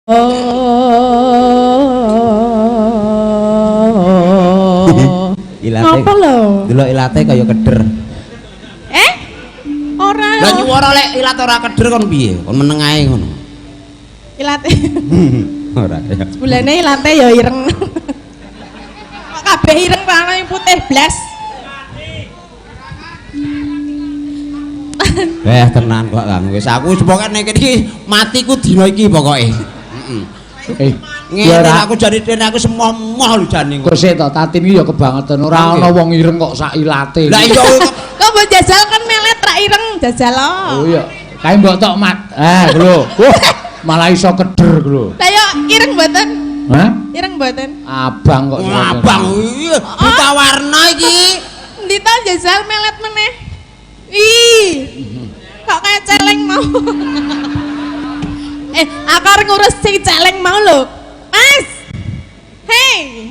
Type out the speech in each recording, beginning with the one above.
Ilate. Apa lho? Delok ilate kaya keder. Ora. Lah nyuwara lek ilat ora keder kon piye? Kon meneng ae ngono. Ilate. Ora ya. Bulane ilate ya ireng. Kok kabeh ireng ana yang putih blas. Tenan kok Kang. Wis aku wis pokoke nek iki matiku dina iki pokoke. Heeh. Ngene aku jane dene aku semoh lho jane. Kok sik to tatin iki ya kebangetan ora ana wong ireng kok sak ilate. Lah iya kok mbok jajal kan melet ra ireng jajal. Oh iya. Kae mbok tok mat. Lho. Malah iso keder lho. Lah yo ireng mboten? Hah? Ireng mboten? Abang kok. Abang iya buta warna iki. Endi to jajal melet meneh? Ih. Kok kayak celeng mau. Aku arep ngurus sing celeng mau lho. Mas. Hei.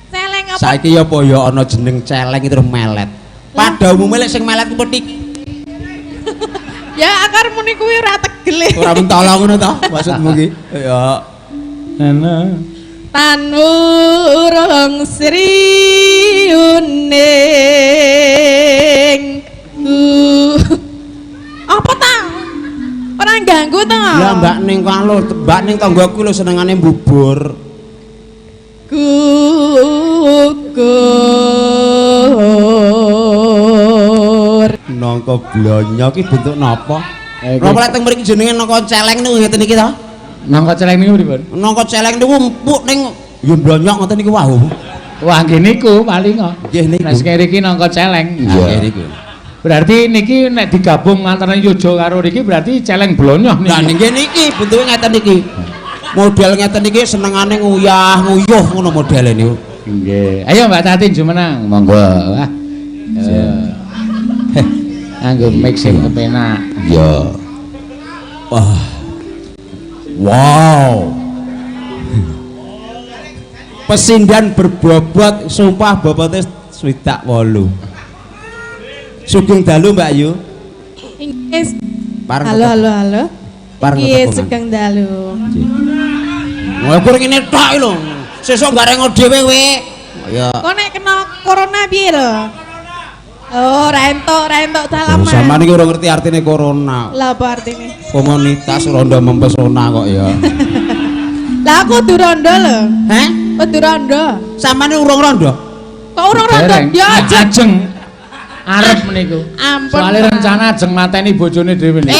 Celeng apa? Saiki ya apa ya ana jeneng celeng itu melet. Pada umumnya lek sing melet ku petik. Ya akar muni kuwi ora tegel. Ora mentala ngono to maksudmu ki? Ya. Ana. Tanwurung sriuning. Apa ta? Ora ganggu to? Lah Mbak Ning kok lho, Mbak Ning tanggoku lho senengane mbubur. Gugur. Nangka blonyo ki bentuk napa? Napa lek teng mriki jenenge nangka celeng niku ngeten iki to? Nangka celeng niku pripun? Nangka celeng niku empuk ning ya blonyok ngoten iki wah. Wah nggih niku paling kok. Nggih niku. Nek kene iki nangka celeng. Nggih niku. Berarti niki nek digabung antara Yojo karo niki berarti celeng blonyoh niki. Lah nggih niki bentuke ngeten iki. Model ngeten iki senengane nguyah-nguyuh ngono modele niku. Nggih. Ayo Mbak Tatin jumenang. Monggo. Wah. Anggo mixing kepenak. Ya. Wah. Wow. Pesindan berbobot sumpah bobotnya 68. Sugeng dalu Mbak Yu. Inggih. Pareng Halo. Pareng Iki ketepungan. sugeng dalu. Ngokur ngene tok lho. Sesuk garengo dhewe kowe. Ya. Kok nek kena corona piye lho? Oh, ra entuk salaman. Sampeyan iki ora ngerti artine corona. Lah apa artine? Komunitas rondo mempesona kok ya. Lah aku kudu rondo lho. Hah? Kudu rondo. Sampeyan urung rondo? Kok urung rondo? Ya ajeng. Arep meniku. Ampun. Soale rencana ajeng mateni bojone dhewe niku.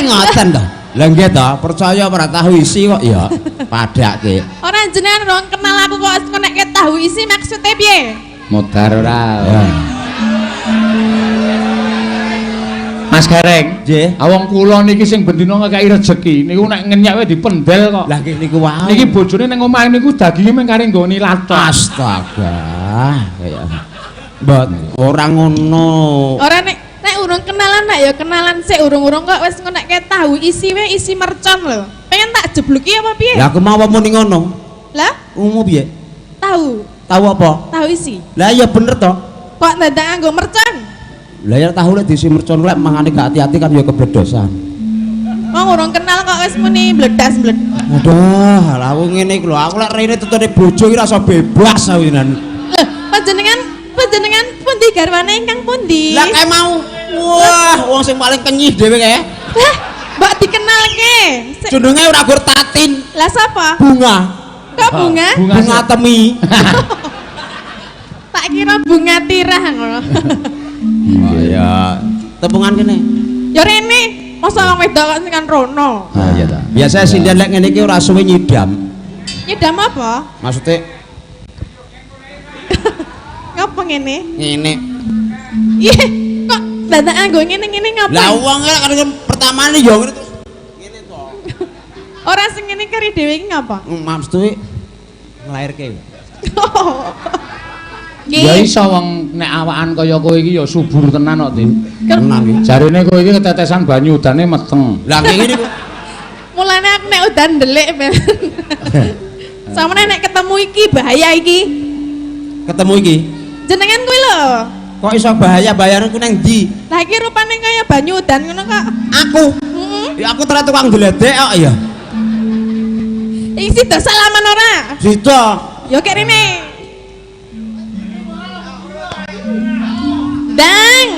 Ngoten to. Lah nggih to, percaya ora tahu isi kok ya. Padake. Ora jenengan rong kenal aku kok nek tahu isi maksudnya piye? Modar ora. Ya. Mas Gareng, Nggih. awong kula niki sing bendina ngekeki rejeki niku nek ngenyak wae dipendel kok. Lah nggih niku wae. Niki bojone ning omah niku daginge mung kare nggoni latok. Astaga. Kaya mbot ora ngono. Ora nek urung kenalan nek ya kenalan sik urung-urung kok wis nek tahu isi wae isi mercon lho. Pengen tak jebluki apa piye? Lah aku mau apa muni ngono? Lah, Ungu piye? tahu. Tahu apa? Tahu isi. Lah iya bener to. Kok dadak nganggo mercon? Lah ya tahu lek diisi mercon lek mangane gak hati-hati kan ya kebledosan. Wong urung kenal kok wis muni bledas-bledas. Aduh, lah aku ngene iki lho, aku lek rene tutune bojo iki rasa bebas awinan. Lho, panjenengan pundi garwane ingkang pundi? Lah kae mau. Wah, wong sing paling kenyih dhewe kae. Lah, mbok dikenalke. Jenenge ora gur Tatin. Lah sapa? Bunga. Kok bunga? Bunga temi. Tak kira bunga tirah ngono. Oh ya, tepungan kene. Ya rene, masa wong wedok kok sing kan rono. Ah iya ta. Biasa sindian lek ngene iki ora suwe nyidam. Nyedam apa? Maksudnya Ngapa ngene? ngene. Ih, kok dadak nganggo ngene-ngene ngapa? Lah wong kan pertamane ya ngene terus ngene to. Ora sing ngene kari dhewe iki ngapa? Maksudnya nglairke. Ya iso wong nek awakan kaya kowe iki ya subur tenan kok, Tin. Tenan iki. Jarene kowe iki ketetesan banyu udane meteng. Lah ngene iki Mulane aku nek udan ndelik ben. Samane nek ketemu iki bahaya iki. ketemu iki. Jenengan kuwi lho. Kok iso bahaya bayaranku nang ndi? Lah iki rupane kaya banyu udan ngono kok. Aku. Heeh. Ya aku ternyata tukang gledek kok ya. Iki sida salaman ora? Sida. Yo kek rene. Dang.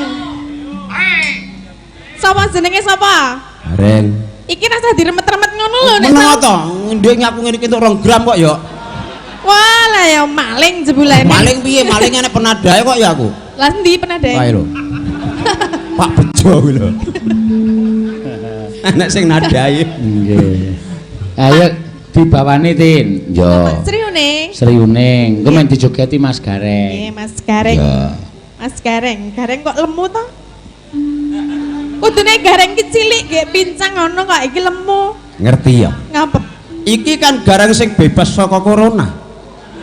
Sapa jenenge sapa? Gareng. Iki rasa diremet-remet ngono lho nek. Meneng to, ndek aku ngene iki entuk 2 gram kok ya. Walah ya maling jebulane. Maling piye? Maling enek penadahe kok ya aku. Lah ndi penadahe? Kae lho. Pak Bejo kuwi lho. Enek sing nadahe. Nggih. Ayo dibawani Tin. Yo. Sriuning. Sriuning, engko men dijogeti Mas Gareng. Nggih, Mas Gareng. Ya. Mas Gareng, Gareng kok lemu to? Kudune Gareng ki cilik nggih pincang ngono kok iki lemu. Ngerti ya? Ngapa? Iki kan gareng sing bebas saka corona.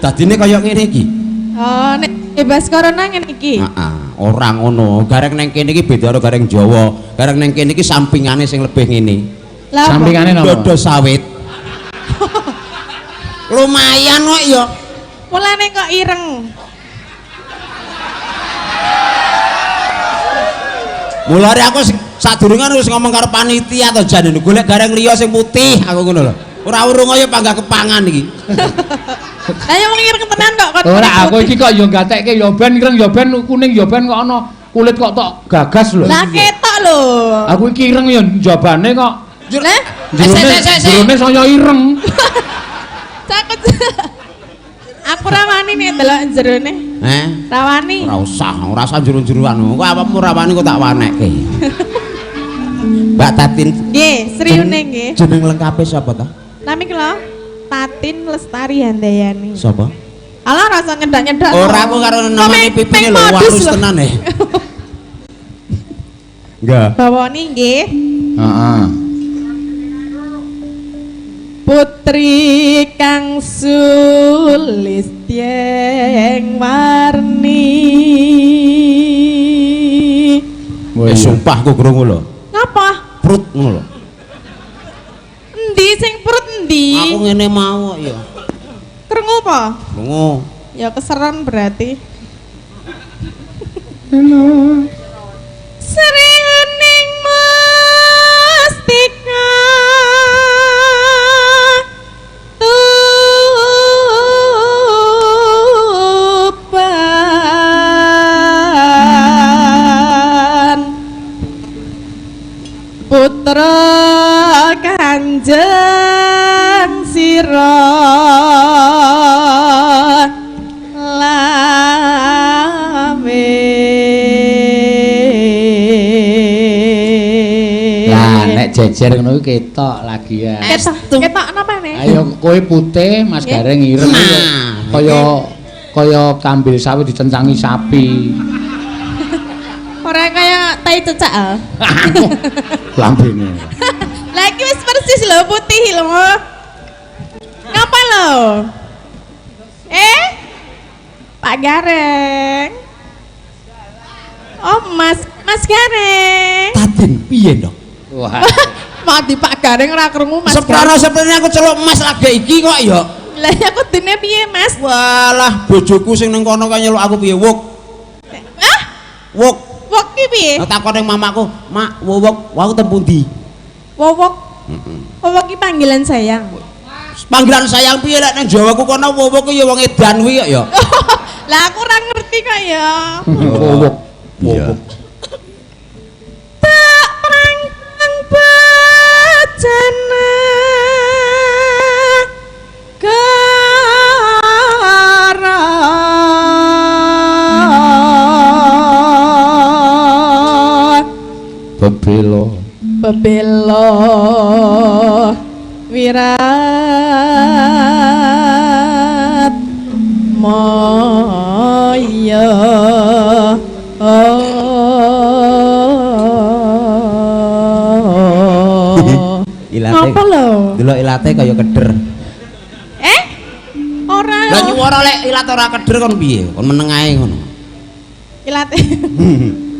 Dadine kaya ngene iki. Oh, nek bebas corona ngene iki. Heeh, ora ngono. Gareng nang kene iki beda karo gareng Jawa. Gareng nang kene iki sampingane sing lebih ngene. Lah apa? Sampingane napa? Dodo sawit. Lumayan kok ya. Mulane kok ireng. Mulane aku sadurunge wis ngomong karo panitia to jan golek gareng liya sing putih aku ngono lho. Ora urung kaya panggah kepangan iki. Lah yo wong ireng tenan kok kon. Ora aku iki kok yo gatekke yo ben ireng yo ben kuning yo ben kok ana kulit kok tok gagas lho. Lah ketok lho. Aku iki ireng yo jabane kok Lah jerone saya ireng. cakep. Aku rawani nek delok jerone. Rawani. Ora usah jero-jeroan. Kok awakmu rawani kok tak wanekke. Mbak Tatin. Nggih, Sriuning nggih. Jeneng lengkape sapa ta? Nami kula Tatin Lestari Handayani. Sapa? Alah rasa nyedak-nyedak. Ora aku karo namane pipine lho walus tenan e. Enggak. Bawani nggih. Heeh. Putri kang sulistyeng warni. Sumpah aku krungu lho. Ngapa? Prut ngono lho. Endi sing perut endi? Aku ngene mau kok ya. Krungu apa? Krungu. Ya keseran berarti. Sriuning mustika tuban putra Kanjeng sira jejer ngono kuwi ketok lagi ya. Ketok napa nih? Ayo kowe putih, Mas Gareng ireng kaya kambil sawit dicencangi sapi. Ora kaya tai cecak. Lambene. Lah iki wis persis lho putih lho. Ngapa lho? Pak Gareng. Oh, Mas Gareng. Tatin piye dong? Wah. Mati Pak Gareng ora krungu Mas. Seprana-seprene aku celuk Mas lagi iki kok ya. Lah ya kudune piye Mas? Walah bojoku sing ning kono kaya nyeluk aku piye wuk. Hah? Wuk. Wok ki piye? Takon ning mamaku, "Mak, wuk, aku tempuh ndi?" Wowok. Wowok ki panggilan sayang. Panggilan sayang piye lek nang Jawa ku kono wuk ku ya wong edan kuwi kok ya. Lah aku ora ngerti kok ya. Wowok. Wowok. Tak prangkang bacana Bebelo wirat moyo Ilate. Apa lho? Delok ilate kaya keder. Ora. Lah nyuwara lek ilat ora keder kon piye? Kon meneng ae ngono. Ilate.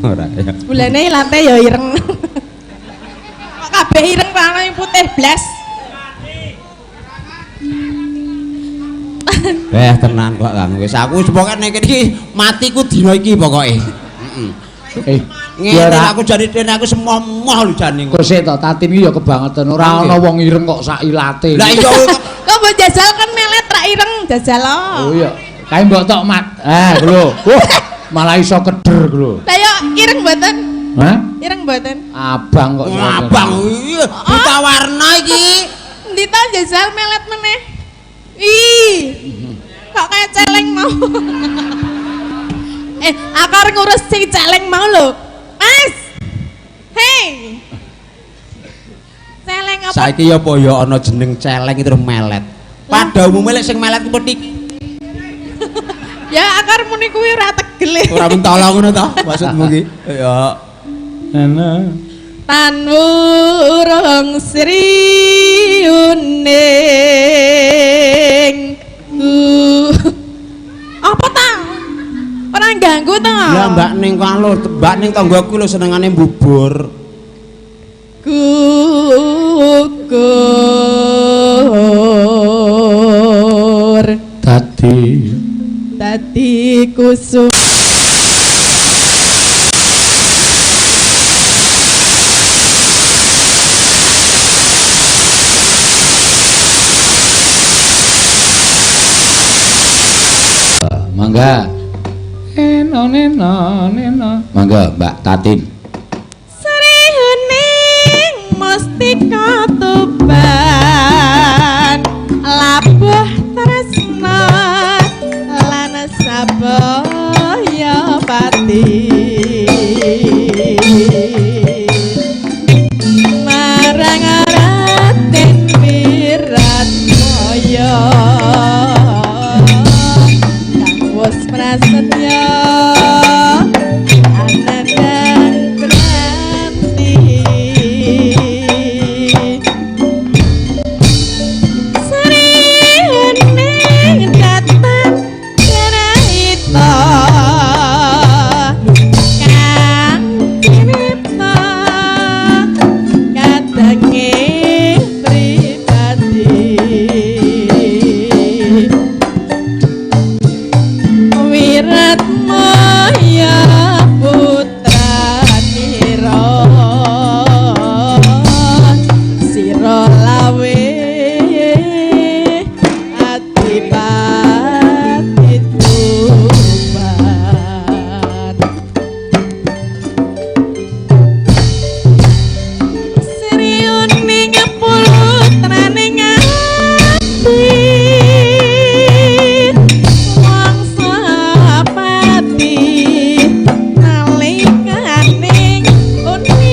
Ora ya. Bulane ilate ya ireng. Kok kabeh ireng ana yang putih blas. Tenan kok Kang. Wis aku wis pokoke nek iki matiku dina iki pokoke. Heeh. Ngene aku jane dene aku semoh lho jane. Kok sik to Tatin iki ya kebangetan ora ana wong ireng kok sak ilate. Lah iya kok mbok jajal kan melet ra ireng jajal. Oh iya. Kae mbok tok mat. Lho. Malah iso keder lho. Lah yo ireng mboten? Hah? Ireng mboten? Abang kok. Abang iya buta warna iki. Endi ta jajal melet meneh? Ih. Kok kayak celeng mau. Aku arep ngurus sing celeng mau lho. Mas. Hei. Celeng apa? Saiki ya apa ya ana jeneng celeng terus melet. Pada umumnya lek sing melet ku petik. Ya akar muni kuwi ora tegel. Ora mentolo ngono to maksudmu ki? Ya. Ana. Tanwurung sriuning. Apa ta? Ora ganggu to? Ya Mbak Ning kok lho, Mbak Ning tanggaku lho senengane mbubur. Gugur. Dadi kusum. Mangga. Neno. Mangga Mbak Tatin. Srihuning mustika tuban labuh tresna lan sabaya pati marang Raden Wiratmaya kang wis prasetya anandang branti srihuning datang cerita kang cinta kadange pribadi Wiratmaya putranira sira lawe adipati tuban sriuning putraning ati wangsa pati nalikaning uni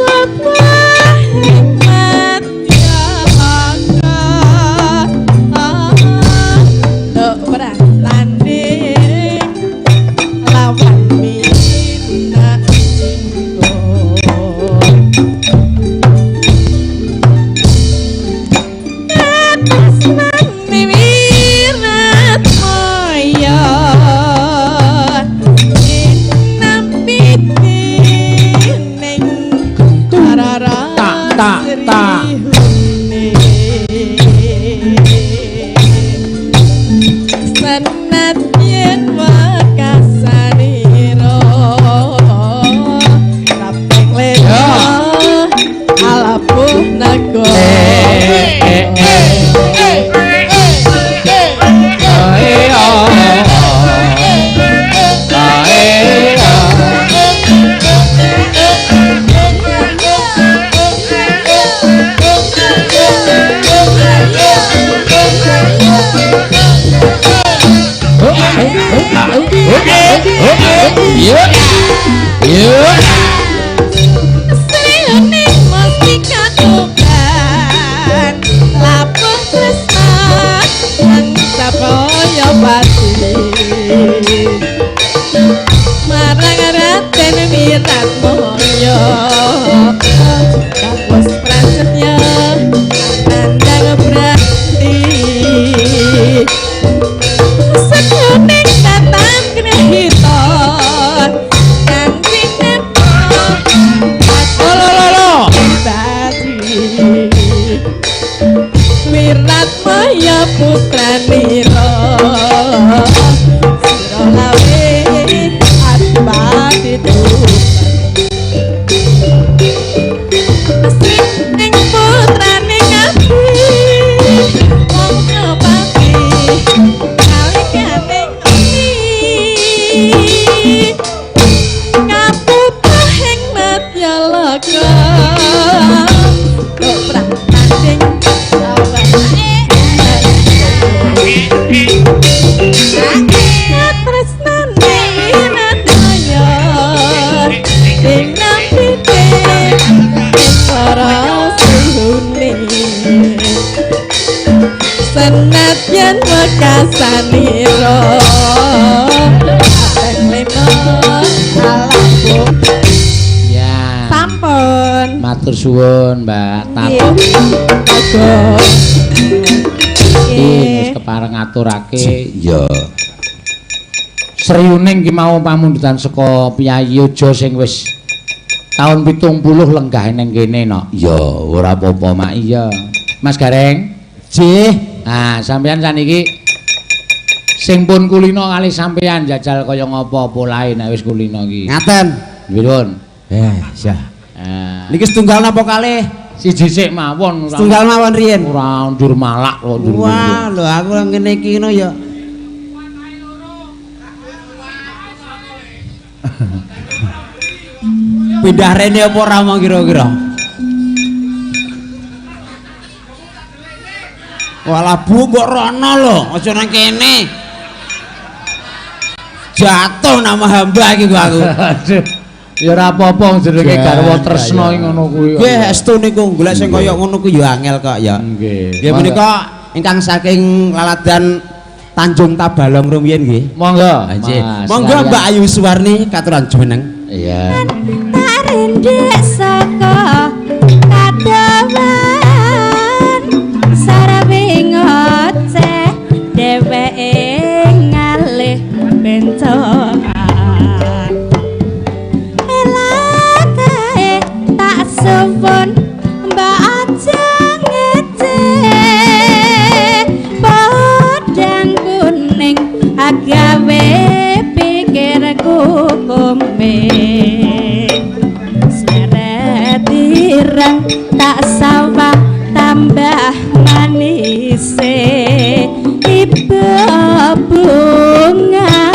kabebahing madyaka dok tanding lawan minat singgo Katresnane Wiratmaya inampiti ning arara Tak. Sanadyan wakasanira Rapeng leda alapuh Sriuning mustika tuban lapuh tresna lan sabaya pati marang Raden Wiratmaya kang wis prasetya anandang branti sriuning datang grahita kang cinta Wiratmaya putranira ing nambite para suhune senadyan wekasanira ya sampun matur suwun Mbak Tato wis kepareng ngaturake ya Sriuning ki mau pamundutan saka Piyayi Aja sing wis taun 70 lenggah ning kene no. ya ora apa-apa mak Iya. Mas Gareng. jih Nah, sampeyan saniki sing pun kulino kali sampeyan jajal kaya ngapa polahe nek wis kulino iki. ngaten Pirun? ya niki setunggal napa kalih Siji sik mawon ora. setunggal mawon riyen Ora ndur malak kok ndur. wah lho aku ngene iki no ya pindah rene apa ora mau kira-kira walah bu mbok rono lho aja nang kene jatuh nama hamba iki aku Aduh. Ya ora apa-apa jenenge garwa tresna ngono kuwi. nggih estu niku golek sing kaya ngono ku ya angel kok ya Nggih. nggih menika ingkang saking laladan Tanjung Tabalong rumiyin nggih Monggo. nggih Mas, monggo sekalian. Mbak Ayu Suwarni katuran jumeneng Iya. Rendek saka kadawan sarawe ngoceh dheweke ngalih bencokan elakae tak suwun Mbak Aja ngece podang kuning agawe pikirku komeng ireng tak sawah tambah manise ibu bunga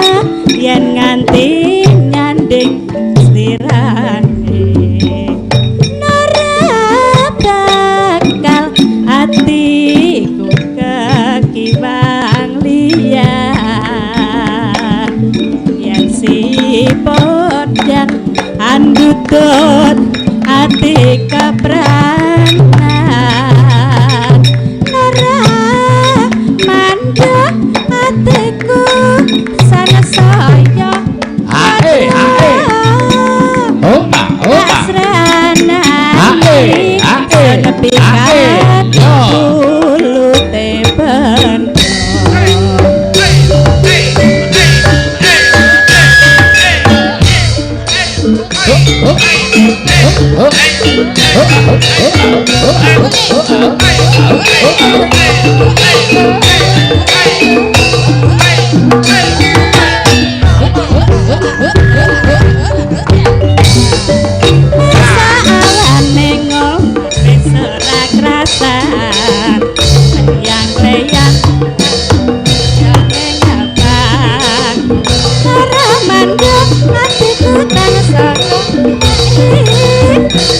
yen nganti nyanding slirane ora bakal atiku kekiwang liyan yen si podang andutut ati kepranan ora mandek atiku sana saya Ae asrana nepi yo dulu teben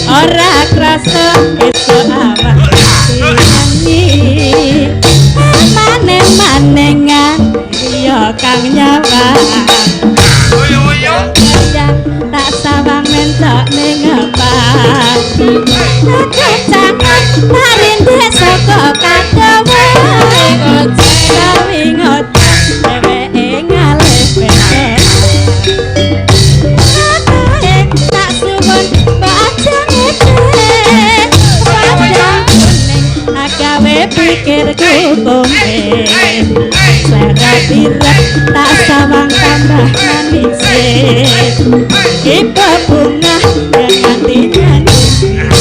ora krasa iso awak nyanyi maneng-manengan ya kang nyawa tak sawang mentok ning apa kecangan marindek saka kadawa sawi ngoceh dheweke ngalih bentek tak suwun agawe pikirku komeng seret irek tak sawang tambah manise ibu bunga dan hati nyanyian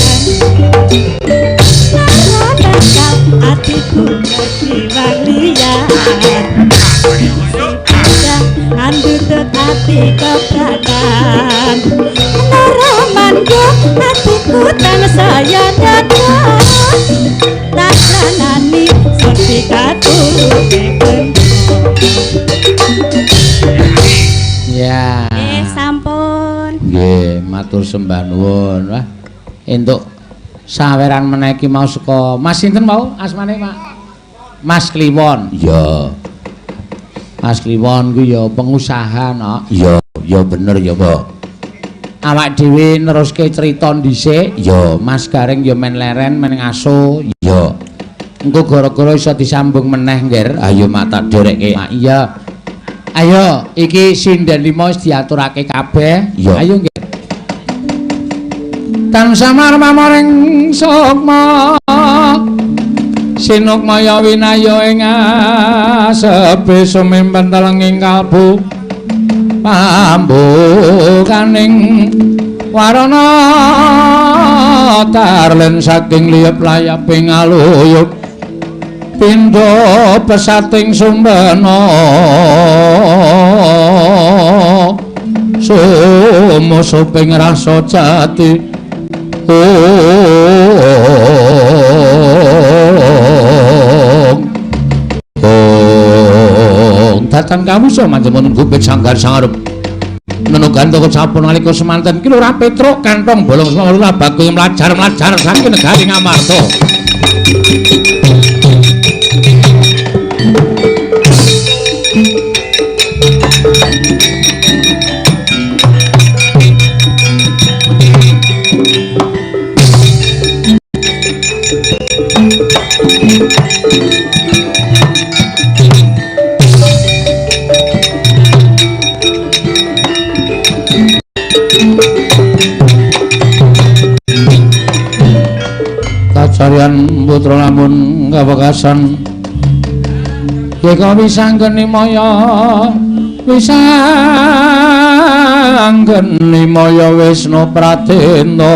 bakal hatiku kejiwang liyan andutut hati kebrakan naramanku hatiku tansaya dada tak lanani sertikatu ya sampun nggih matur sembah nuwun wah entuk saweran meneki mau saka Mas sinten mau asmane Pak Mas Kliwon ya Mas Kliwon ku ya pengusaha no ya bener ya Pak awak dhewe neruske crita dhisik ya Mas Gareng ya men leren men ngaso ya engko gara-gara iso disambung meneh ngger ayo mata dherekke iya ayo iki sinden 5 wis diaturake kabeh ayo nggih tansah marmaring sukma sinukmaya winaya ing asepe sumempen telenging kalbu pambukaning warana tarlen saking liyep layaping aluyup pindha pesating sumbana sumusuping rasa jati datan kamu samanten menunggu bek sanggar sangarep menugan toko sampun nalika semanten ki Lurah Petruk kantong bolong semana bagus mlajar saking negari Ngamarta Kacarian putra lamun kawekasan Yeka wisanggeni maya Wisnu Pratenda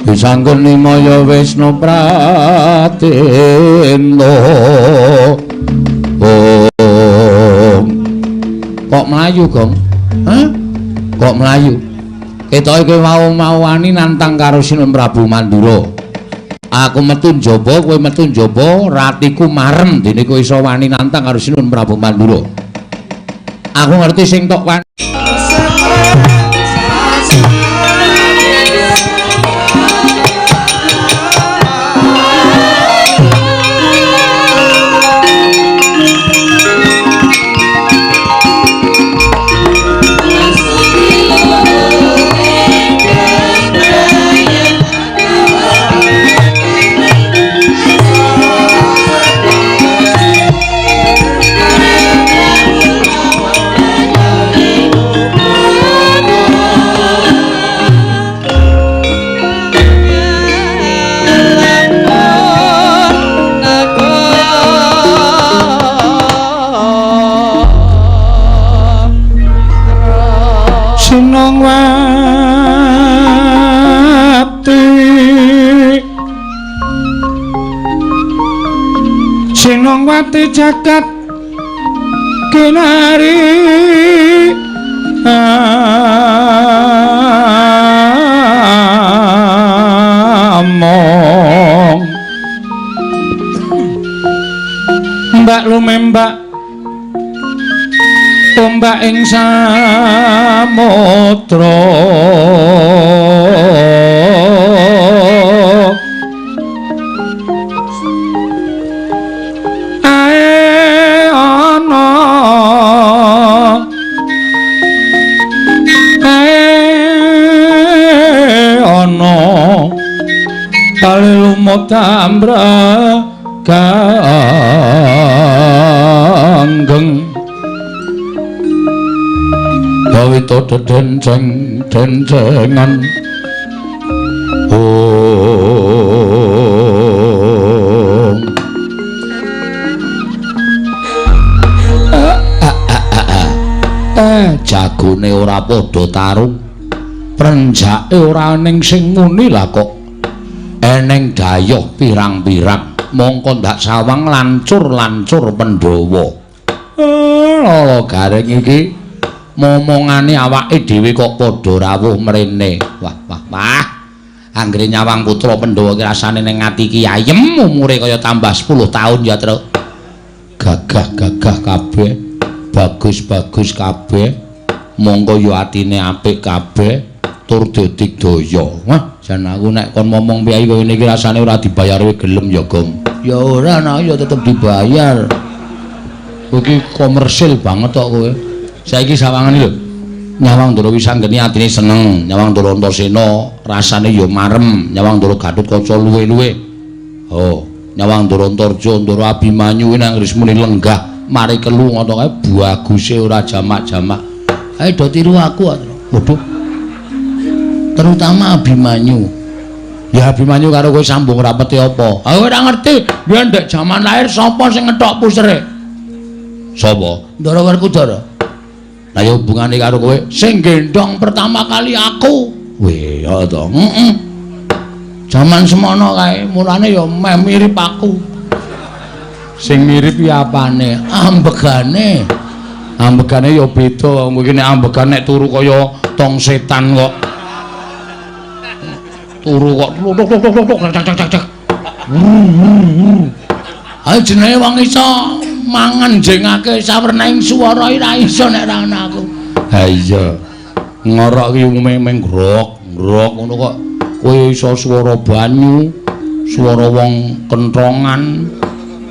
wisanggeni maya Wisnu Pratenda kok melayu Gong? Hah? Kok melayu? Ketoke mau wani nantang karo Sinun Prabu Mandura. Aku metu njaba, kowe metu njaba, ratiku marem dene kowe iso wani nantang karo Sinun Prabu Mandura. Aku ngerti sing tok wani. Sinongwati jagat kinari among mbak lumembak tombak ing samudra kali lumut tambra ganggeng bawito dencengan jagone ora padha tarung prenjake ora ning sing muni lah kok eneng dayoh pirang-pirang mongko ndak sawang lancur-lancur Pandhawa. Lala Gareng iki momongane awake dhewe kok padha rawuh mrene. Wah. Anggere nyawang putra Pandhawa ki rasane ning ati ki ayem umure kaya tambah 10 taun ya, Tru. Gagah-gagah kabeh, bagus-bagus kabeh. Monggo ya atine apik kabeh, tur dedik daya. Wah, jan aku nek kon momong piyai kowe niki rasane ora dibayar gelem ya, Gong. Ya ora nak ya tetep dibayar. Iki komersil banget kok kowe. Saiki sawangan lho. Nyawang Ndara Wisanggeni atine seneng, Nyawang Ndara Antasena rasane ya marem, Nyawang Ndara Gatotkaca luwe-luwe. Oh, Nyawang Ndara Antarja, Ndara Abimanyu nang Rismune lenggah, mari kelu ngono kae baguse ora jamak-jamak. Ae do tiru aku. Waduh. Terutama Abimanyu. Ya Abimanyu karo kowe sambung rapete apa? Aku ora ngerti, yen ndek jaman lahir sapa sing ngethok pusere? Sapa? Ndara Werkudara. Lah ya hubungane karo kowe sing gendong pertama kali aku. Weh, ya to. Heeh. Jaman semono kae, mulane ya meh mirip aku. Sing mirip ya apane? Ambegane. Ambegane ya beda. Mungkin nek ambegan nek turu kaya tong setan kok. Turu kok cak. Ayo jenenge wong iso mangan jengake sawernaing swara ora iso nek ra ana aku. Ha iya. Ngorok ki umume meng grok ngono kok. Kowe iso swara banyu, swara wong kentrongan,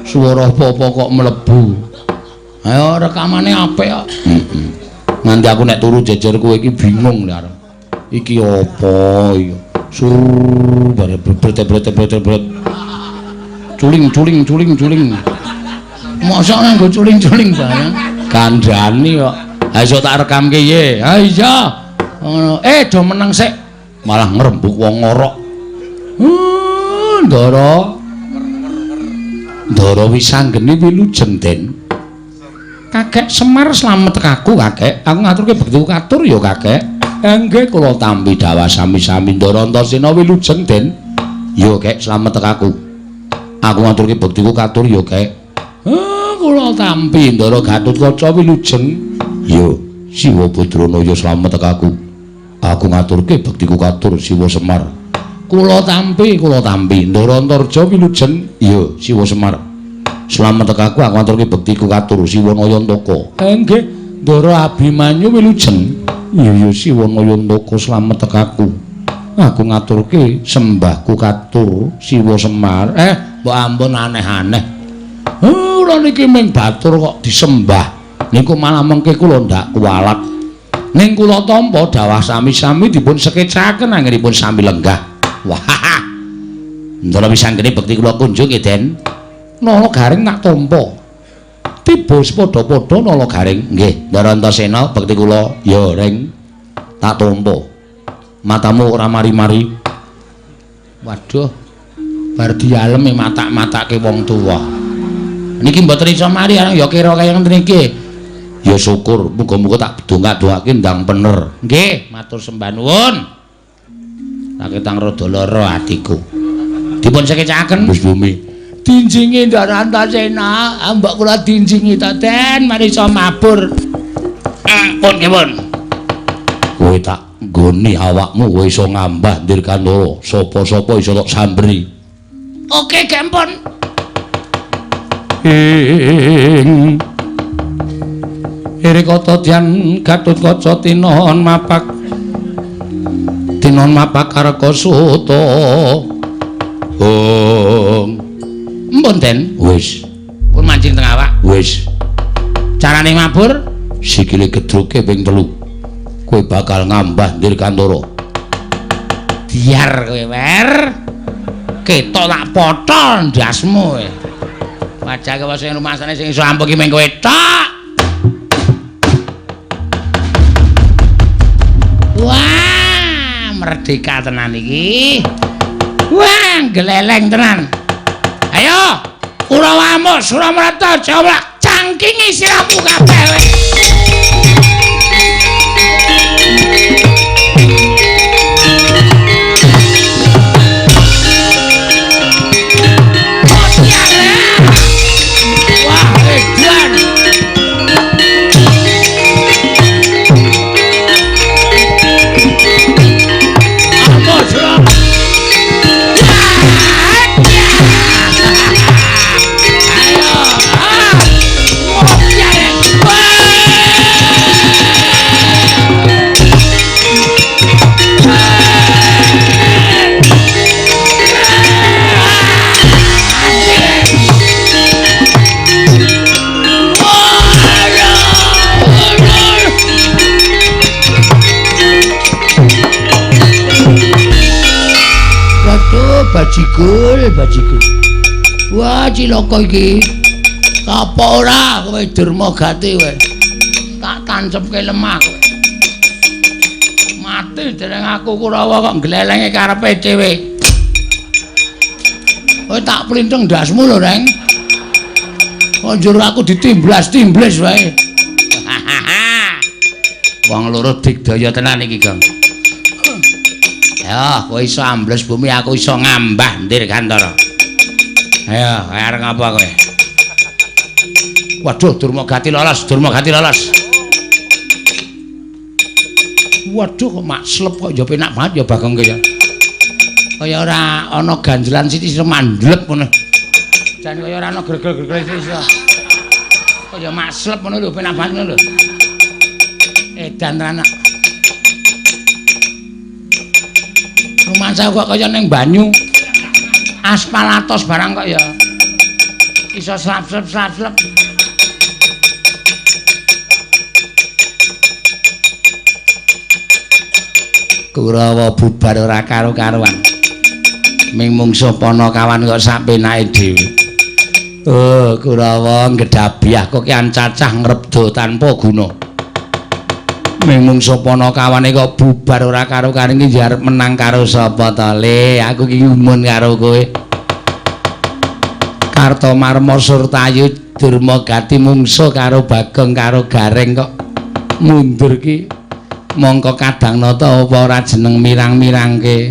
swara apa-apa kok mlebu. Ayo rekamane apik kok. Nganti aku nek turu jejer kowe iki bingung lho arep. Iki apa iki? Bare bret. Culing. Mosok nganggo culing-culing barang. Kandhani kok. Ha iso tak rekamke ye. Ha iya. Ngono. Do meneng sik. Malah ngrembug wong ngorok. Ndara Wisanggeni wilujeng Den. Kakek Semar slamet aku, Kakek. Aku ngaturke bekti katur ya, Kakek. Nggih kula tampi dawa sami-sami Ndara Antasena wilujeng Den. Ya, Kek, slamet aku. Aku ngaturke bektiku katur ya, Kek. Kula tampi Ndara Gatotkaca wilujeng. Ya, Siwa Badrana ya slamet aku. Aku ngaturke bektiku katur Siwa Semar. Kula tampi Ndara Antarja wilujeng. Ya, Siwa Semar. Slamet aku ngaturke bektiku katur Siwa Nayantaka. Nggih, Ndara Abimanyu wilujeng. Ya, Siwa Nayantaka slamet aku. Aku ngaturke sembahku katur Siwa Semar. Mbok ampun aneh-aneh. Kula niki ming batur kok disembah. Niku malah mengke kula ndak kuwalat. Ning kula tampa dawah sami-sami dipun sekecaken anggenipun sami lenggah. Wah. Ndara Wisanggeni bekti kula kunjung Den. Nala garing tak tampa. Tiba padha-padha nala garing. Nggih, Ndara Antasena bekti kula ya ring tak tampa. Matamu ora mari-mari. Waduh. Bar dialeme matak-matake wong tuwa. Niki mboten iso mari areng ya kira kaya ngene iki. Ya syukur, muga-muga tak dongak-dongake ndang bener. Nggih, matur sembah nuwun. Tak ketang rada lara atiku. Dipun sekecaken Gus Bumi. Dinjingi Ndara Antasena, mbok kula dinjingi ta Den, mari iso mabur. Pun kepun. Kowe tak nggoni awakmu kowe iso ngambah Dirgantara. Sapa-sapa iso tak sambri. Oke, Gempon. Irikata Dyan Gatotkaca tinon mapak Karkasuta. Mpun Den, wis. Pun mancing teng awak. Wis. Carane mabur sikile gedruke ping 3. Kowe bakal ngambah Dirgantara. Biar kowe wer. Ketok tak potol ndasmu. Wajake wae sing rumasane sing iso ampuh ki meng kowe tok. Wah, merdeka tenan iki. Wah, geleleng tenan. Ayo, Kurawamu, Suramarta, Jawa, cangkingi siramu kabeh kowe. Ayo, bajigul. Wah, cilaka iki. Apa ora kowe Durmagati kowe? Tak tancepke lemah kowe. Mati dereng aku Kurawa kok glelenge karepe dhewe. Kowe tak plinteng ndasmu lho, Reng. Kok njur aku ditimblas-timblis wae. Wong loro digdaya tenan iki, Gong. Ya, kowe iso ambles bumi, aku iso ngambah ndir Gantara. Ayo, arep ngapa kowe? Waduh, Durmagati lolos. Waduh, kok mak slep kok ya penak banget ya Bagong ki ya. Kaya ora ana ganjelan sithik mandlep ngono. Jan kaya ora ana gregel-gregel sithik. Kaya mak slep ngono lho, penak banget ngono lho. Edan anak. Rumansa kok kaya ning banyu. Aspal atos barang kok ya. Iso slap-slap. Kurawa bubar ora karo-karuan. Ming mungsuh Panakawan kok sapenake dhewe. Oh, Kurawa nggedabiah kok kian cacah ngrebdo tanpa guna. Ming mungsuh Panakawane kok bubar ora karo-karuan iki arep menang karo sapa to, Le? Aku iki umun karo kowe. Kartomarma Surtayu Durmagati mungsuh karo Bagong karo Gareng kok mundur ki. Mongko kadang nata apa ora jeneng mirang-mirangke.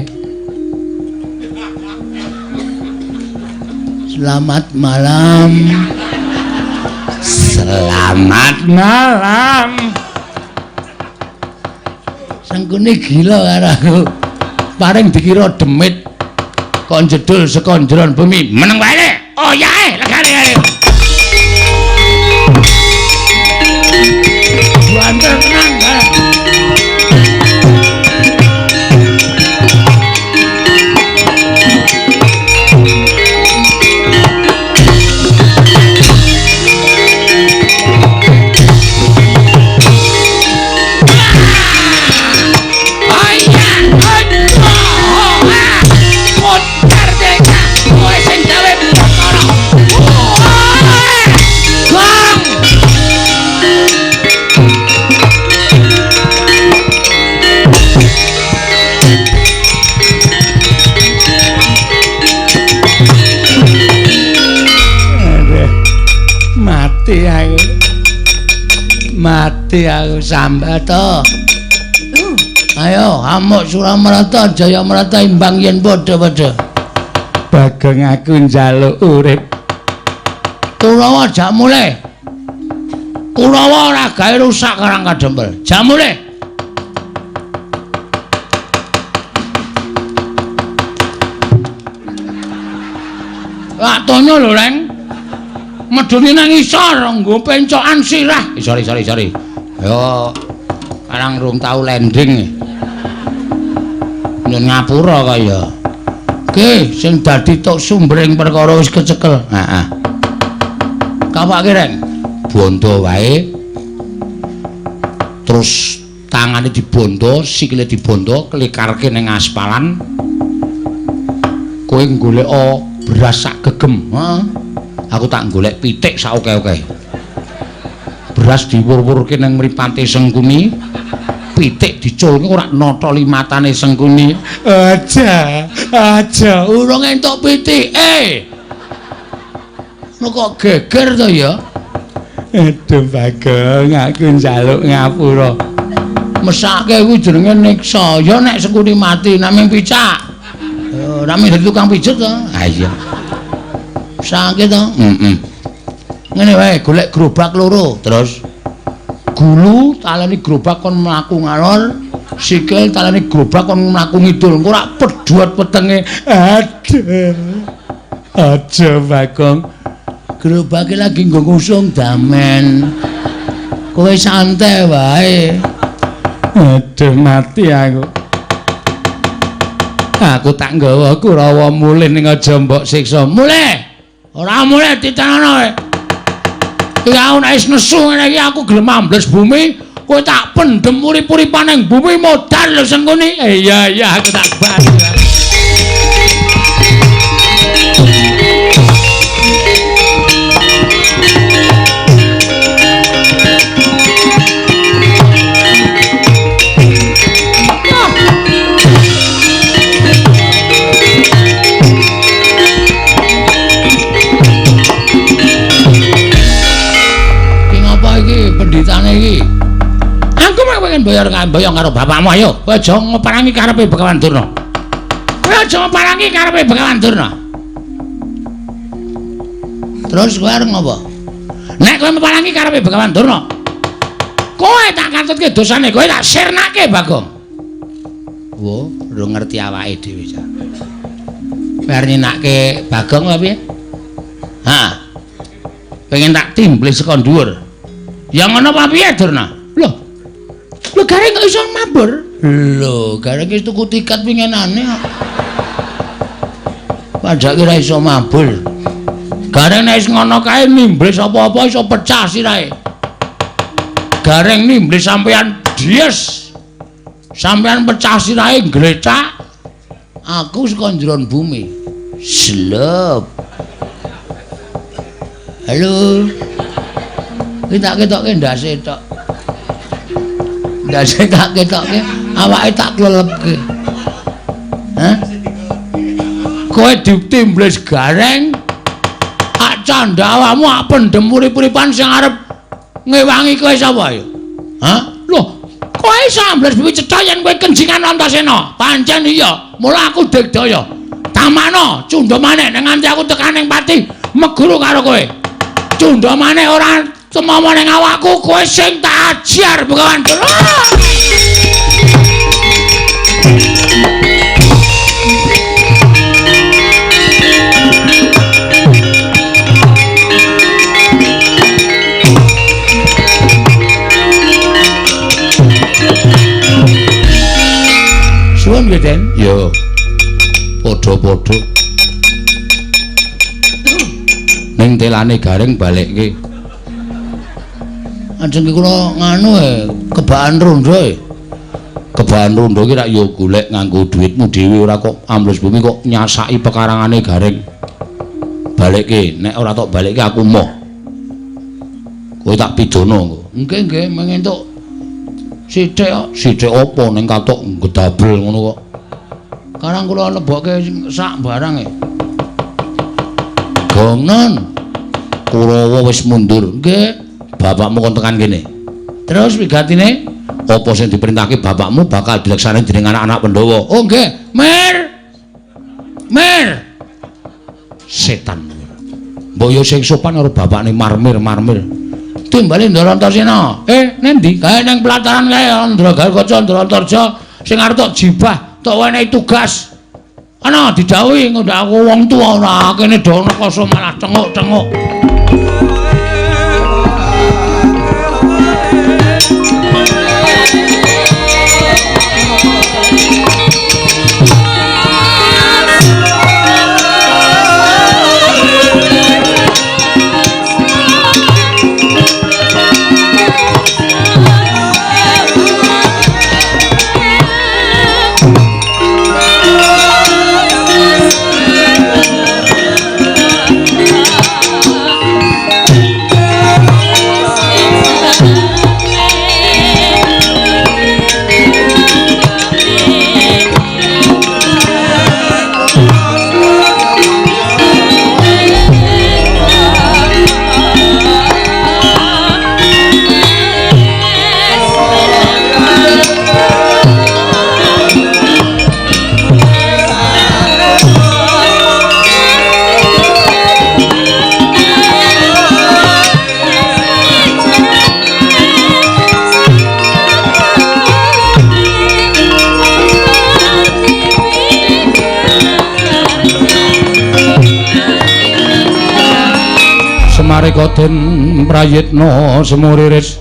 Selamat malam. Sangkune gila karo aku. Paring dikira demit kok jedul saka njron bumi. Meneng wae. Oh yae, legane. Banter tenang, mati aku Sambata. Ayo amuk Suramarata Jayamarata imbang yen padha-padha. Bagong aku njaluk urip. Kurawa jak mulih. Kurawa ora gawe rusak Karang Kadempel. Jak mulih. Lak tonya lho, Reng. Medune nang isor nggo pencokan sirah. Sorry. Yo karang rung tau landing. Nyen ngapura kaya. Ki sing dadi tok sumbering perkara wis kecekel. Heeh. Kawake Reng. Bondo wae. Terus tangane dibondo, sikile dibondo, klikarke ning aspalan. Kowe golek beras sak gegem, heeh. Aku tak golek pitik sak oke-oke. Beras diwur-wurke nang mripate Sengkuni, pitik diculke ora nata limatane Sengkuni. Aja, urung entuk pitike. Nek kok geger to ya? Aduh Bagong, aku njaluk ngapura. Mesake kuwi jenenge niksa. Ya nek Sengkuni mati namung picak. Namung dadi tukang pijet to. Ha iya. Sakit to? Ngene wae, golek gerobak loro, terus gulu talani gerobak kon mlaku ngalor, sikil talani gerobak kon mlaku ngidul. Engko ora pedhuat wetenge. Aja Bagong. Gerobake lagi nggo ngusung damen. Kowe santai wae. Aduh mati aku. Aku tak nggawa Kurawa mulih ning aja mbok siksa. Mulih. Ora mulih ditanono kowe. Iki aku nek wis nesu ngene iki aku gelem ambles bumi, kowe tak pendhem urip-uripane ning bumi modal lho Sengkuni. Iya aku tak bali. mboyong karo bapakmu ayo. Kowe aja ngaparangi karepe Begawan Durna. Kowe aja ngaparangi karepe Begawan Durna. Terus kowe arep ngopo? Nek kowe ngaparangi karepe Begawan Durna, kowe tak katutke dosane, kowe tak sirnake Bagong. Wo, lu ngerti awake dhewe jan. Bar nyenake Bagong apa piye? Ha. Pengen tak timblis saka dhuwur. Ya ngono apa piye, Durna? Lho. Lho gareng kok iso mabur? Lho, gareng wis tuku tiket pingenane kok. Padahal ora iso mabur. Gareng nek wis ngono kae nimblis apa-apa iso pecah sirahe. Gareng nimblis sampean dies. Sampean pecah sirahe glecak. Aku saka njeron bumi. Slep. Halo. Iki tak ketokke ndase tok. Ndase tak ketokke, awake tak klelepke. Hah? Kowe ditimblis gareng. Ak candhawamu ak pendem urip-uripan sing arep ngewangi kowe sapa ya? Hah? Loh, kowe iso ambles pipi cetha yen kowe kenjingan Antasena. Pancen iya, mula aku digdaya. Tamana cundha maneh ning nganti aku tekan ning pati meguru karo kowe. Cundha maneh ora temomo ning awakku, kowe sing tak ajar Begawan Durna. Suwun nggih, Den. Ya. Padha-padha. Ning telane gareng balekke. Ajeng ki kula nganu kebaan rondo Kebaan rondo ki rak yo golek nganggo dhuwitmu dhewe ora kok ambles bumi kok nyasaki pekarangane gareng. Balekke, nek ora tok balekke aku moh. Kowe tak pidana engko. Nggih, mengentuk sithik apa ning katok gedabel ngono kok. Karang kula lebokke sak barang Gongnon. Kurawa wis mundur. Nggih, bapakmu kon tekan kene. Terus wigatine apa sing diperintahke bapakmu bakal dileksanani dening anak-anak Pandhawa. Oh nggih, Mir. Setan. Mbok yo sing sopan karo bapakne marmir. Timbali Ndara Antasena. Nendi? Kae nang pelataran kae Ndragarkaca, Ndaratarja sing arep tok jibah, tok wenehi tugas. Ana didhawuhi nggo aku wong tuwa ora kene dono koso malah tenguk-tenguk. Marikoden prayitna semuriris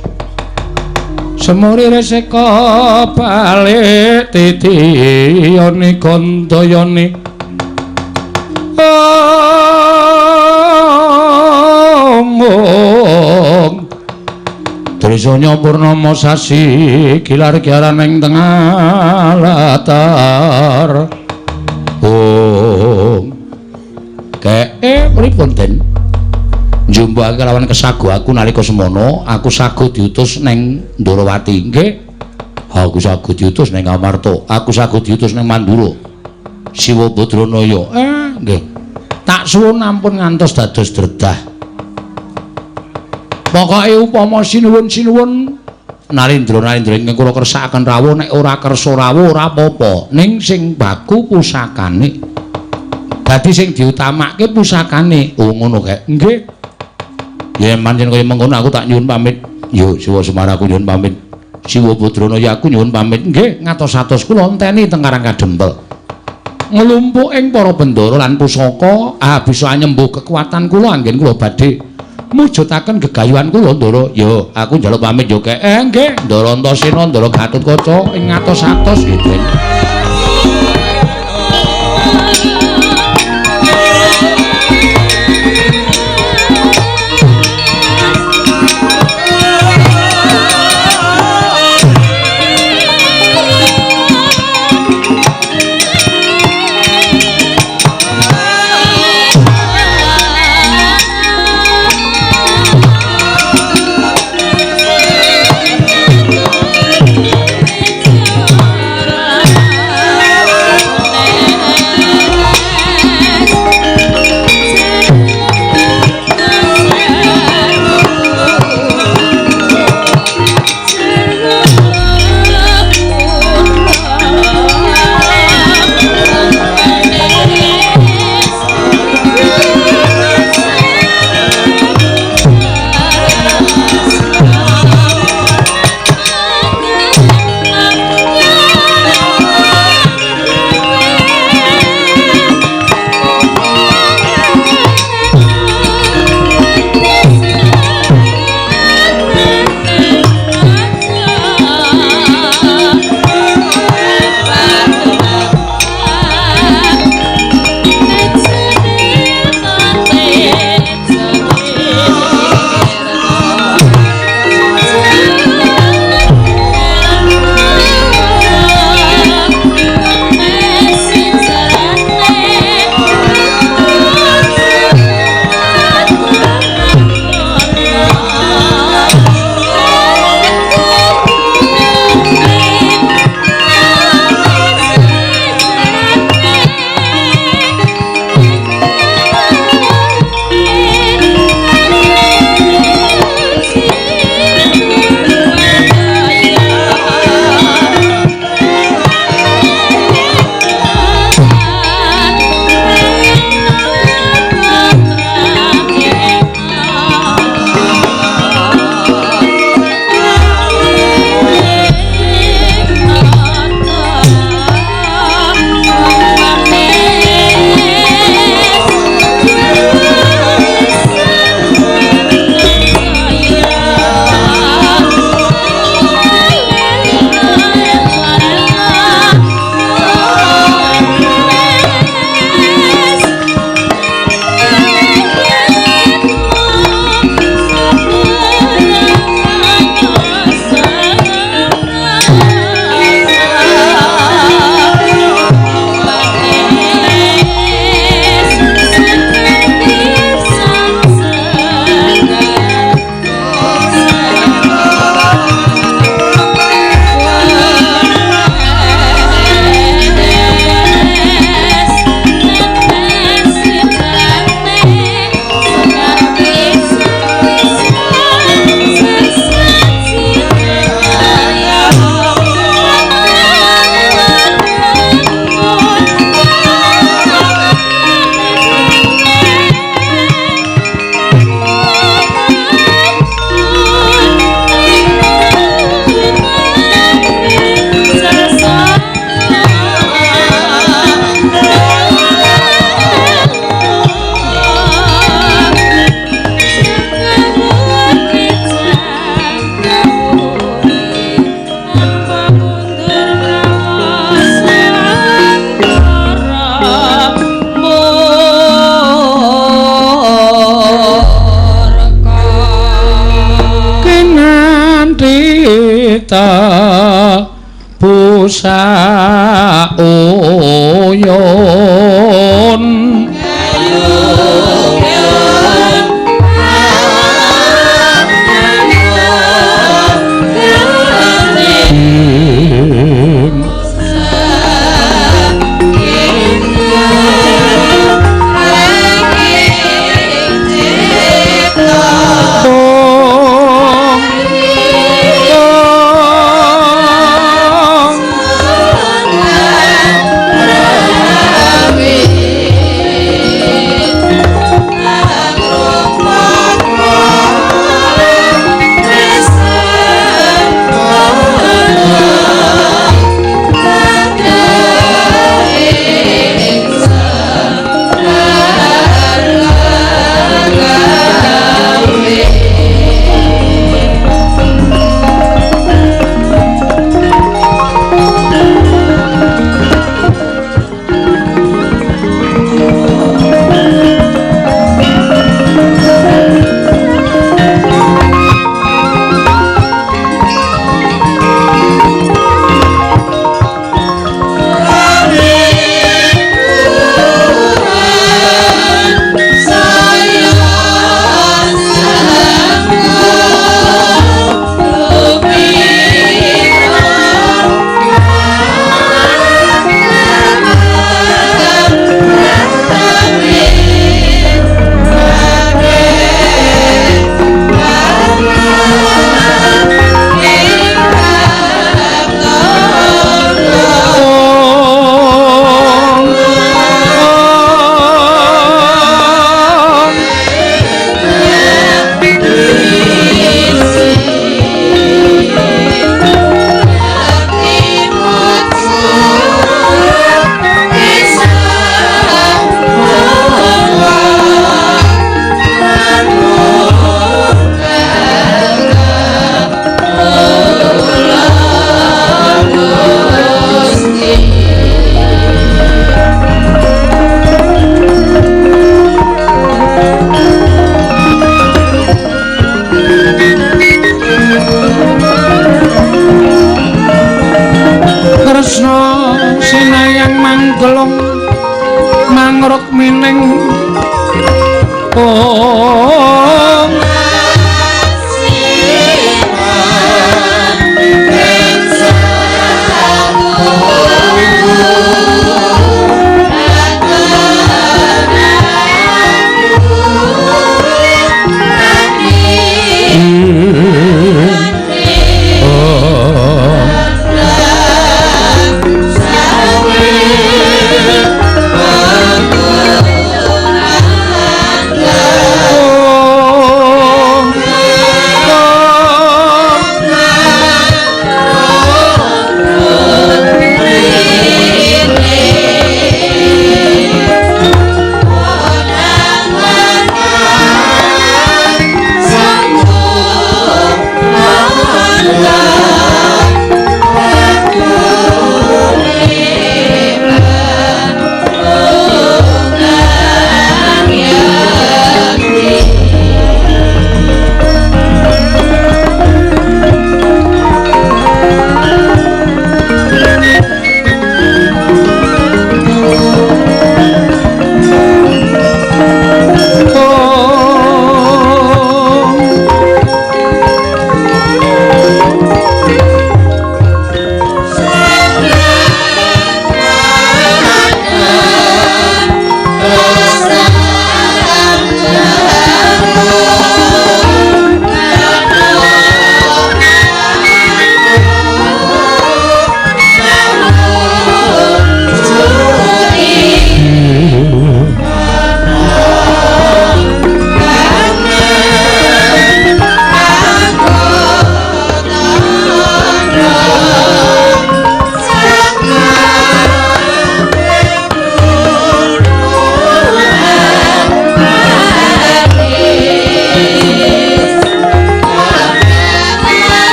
eka balik titiyane kandayane omong trisanya purnama sasi kilar kiaran ing tengah latar pripun Den? Njumbuhake kelawan kesagu aku nalika semono aku sagu diutus ning Ndarawati. Nggih. Aku sagu diutus ning Amarta, aku sagu diutus ning Mandura. Siwa Badranaya. Nggih. Tak suwun ampun ngantos dados dredah. Pokoke upama sinuwun Narendra ingkang kula kersakaken rawuh nek ora kersa rawuh ora apa-apa ning sing baku pusakane dadi sing diutamake pusakane ngono kae nggih ya manjen kaya mengkono aku tak nyuwun pamit yo Siwa Semar aku nyuwun pamit Siwa Pudrana ya aku nyuwun pamit nggih ngatos-atos kula enteni teng Karang Kadempel nglumpuk ing para bendara lan pusaka bisa nyembuh kekuatan kula anggen kula badhe mujudaken gegayuhan kula Ndara ya aku njaluk pamit yo kek nggih Ndara Antasena Ndara Gatotkaca ing ngatos-atos gitu. kita busa oyon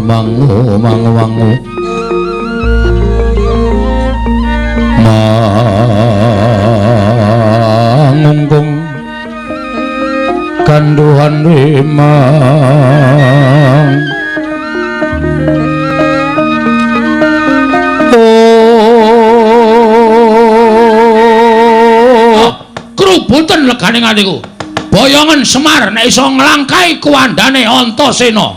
mangu mangungkung kanduhan rimang punten legane atiku. Boyongan Semar nek iso nglangkai kuwandane Antasena.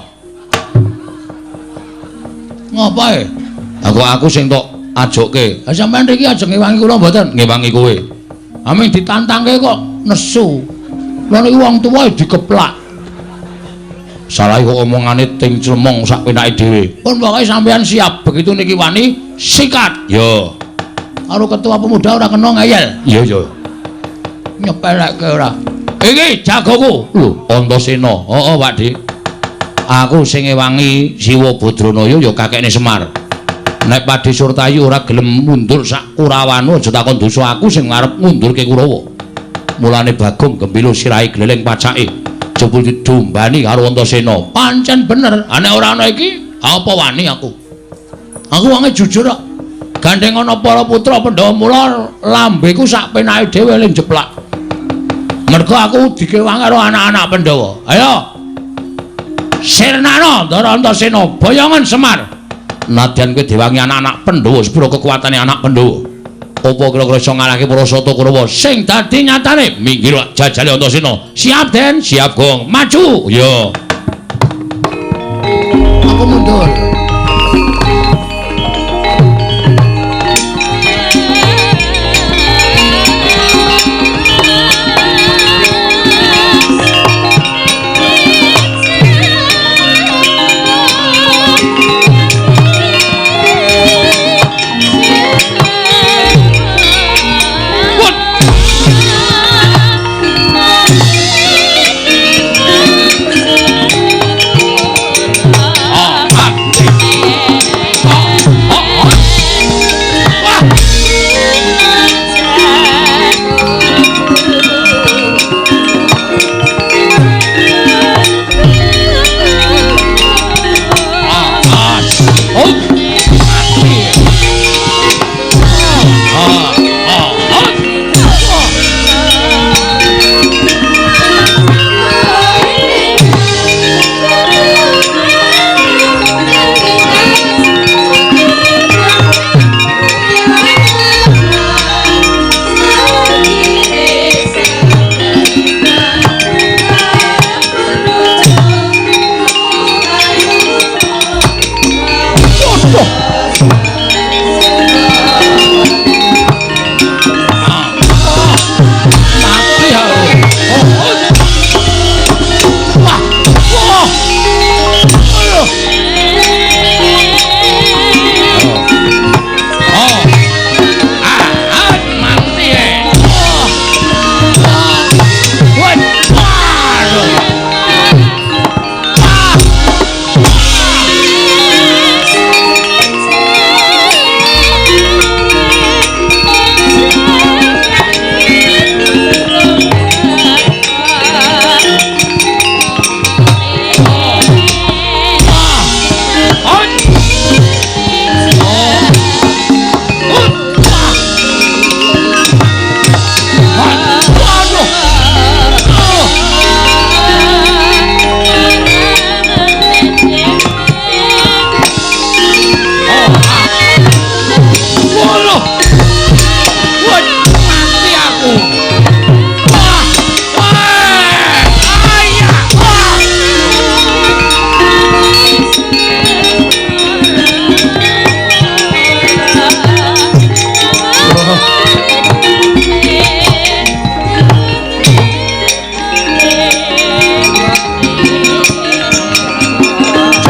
Ngapae? Aku sing tok ajokke. Ha sampean iki ajeng ngewangi kula mboten? Ngewangi kowe. Aming ditantangke kok nesu. Lah niku wong tuwa dikeplak. Salah kok omongane ting clemong sak penake dhewe. Pun pokoke sampean siap begitu niki wani sikat. Yo. Karo ketua pemuda ora kena ngeyel. Iya yo. Nyepelekke ora. Iki jagoku. Lho, Antasena. Heeh, Pakde. Aku sing ngewangi Siwa Badranaya ya kakekne Semar. Nek Pakde Surtayu ora gelem mundur sak Kurawana aja takon dosa aku sing ngarep ngundurke Kurawa. Mulane Bagong gembilo sirahe gleleng pacake. Jebul didombani karo Antasena. Pancen bener, nek ora ana iki apa wani aku. Aku wonge jujur kok. Gandeng ana para putra Pandhawa mula lambeku sak penake dhewe ling jeplak. Mergo aku dikewangi karo anak-anak Pandhawa. Ayo. Sirnana Ndara Antasena, boyongan Semar. Nadyan kowe diwangi anak-anak Pandhawa, sepira kekuatane anak Pandhawa. Apa kira-kira iso ngalahke para Sata Kurawa sing dadi nyatane minggir jajale Antasena. Siap Den, siap Gong. Maju. Yo. Aku mundur.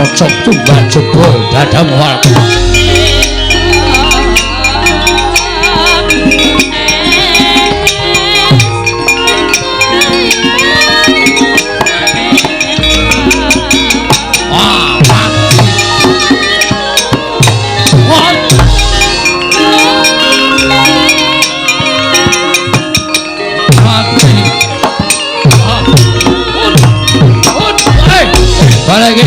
Cocok tumbas jebol dadam wal. Balik.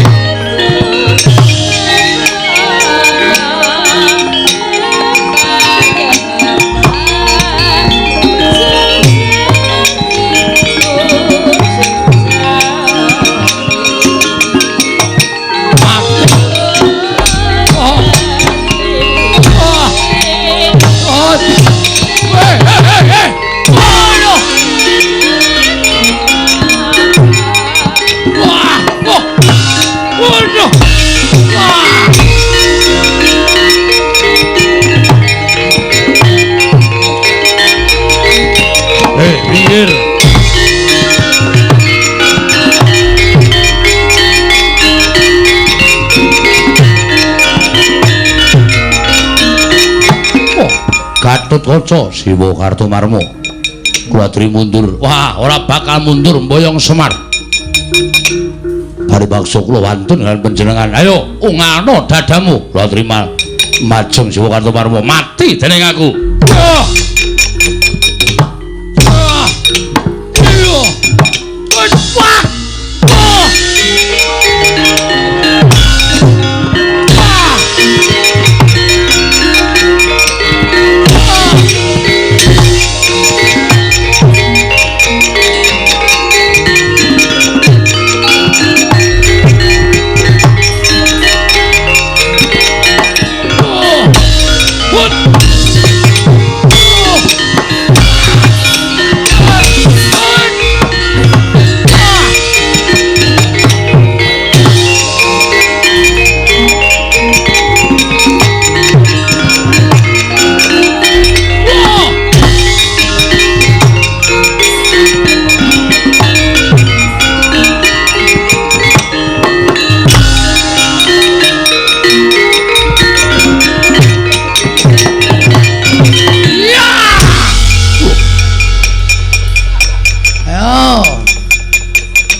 Gatotkaca Siwa Kartomarma. Kula aturi mundur. Wah, ora bakal mundur mboyong Semar. Paribaksa kula wantun kalian panjenengan. Ayo, ungano dadamu. Kula terima majeng Siwa Kartomarma mati dening aku.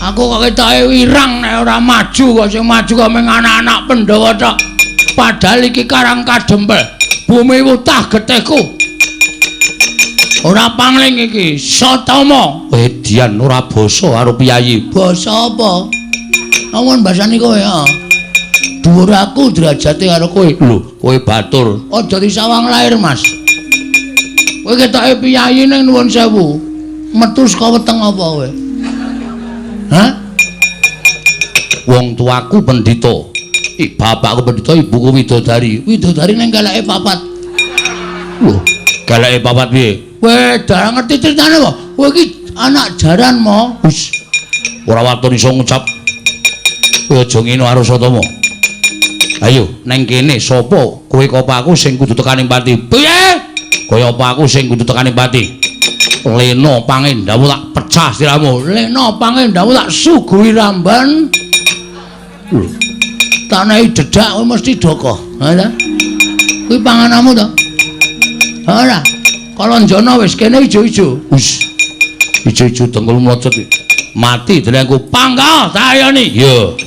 Aku kok ketoke wirang nek ora maju kok sing maju kok mung anak-anak Pandhawa tok. Padahal iki Karang Kadempel, bumi wutah getihku. Ora pangling iki, Satama. Edian ora basa karo piyayi. Basa apa? Amun basani kowe ya. Dhuwur aku derajate karo kowe. Lho, kowe batur. Aja disawang lair, Mas. Kowe ketoke piyayi ning nuwun sewu. Metu saka weteng apa kowe? Hah? Wong tuaku pendhita. Bapakku pendhita, ibuku widodari. Widodari ning galake papat. Lho, galake papat piye? Kowe ora ngerti critane kok. Kowe iki anak jaran mo. Wis. Ora watun iso ngucap. Kowe aja ngene karo Satama. Ayo, neng kene sapa kowe kopaku sing kudu tekaning pati? Piye? Kaya apa aku sing kudu tekaning pati? Lena Pangendhamu tak pecah sliramu. Lena Pangendhamu tak suguhi ramban. Tanahi dedak kowe mesti doko. Ha ta? Kuwi pangananmu to? Ora. Kalonjana wis kene ijo-ijo. Wis. Ijo-ijo dengkul mlocot. Mati denengku panggal tak ayani. Yo.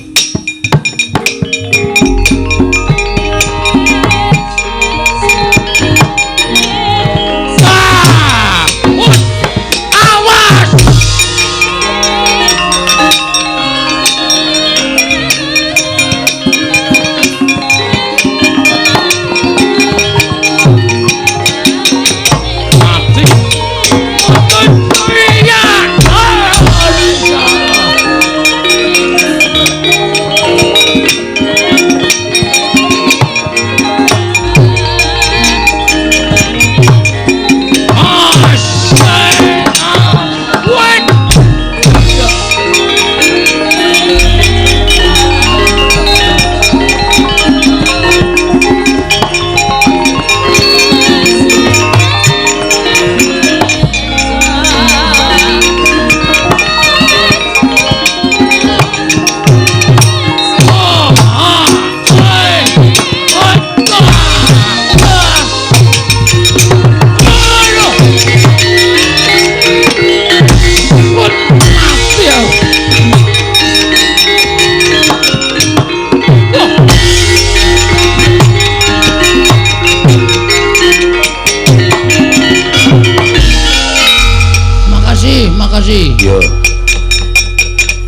Yo.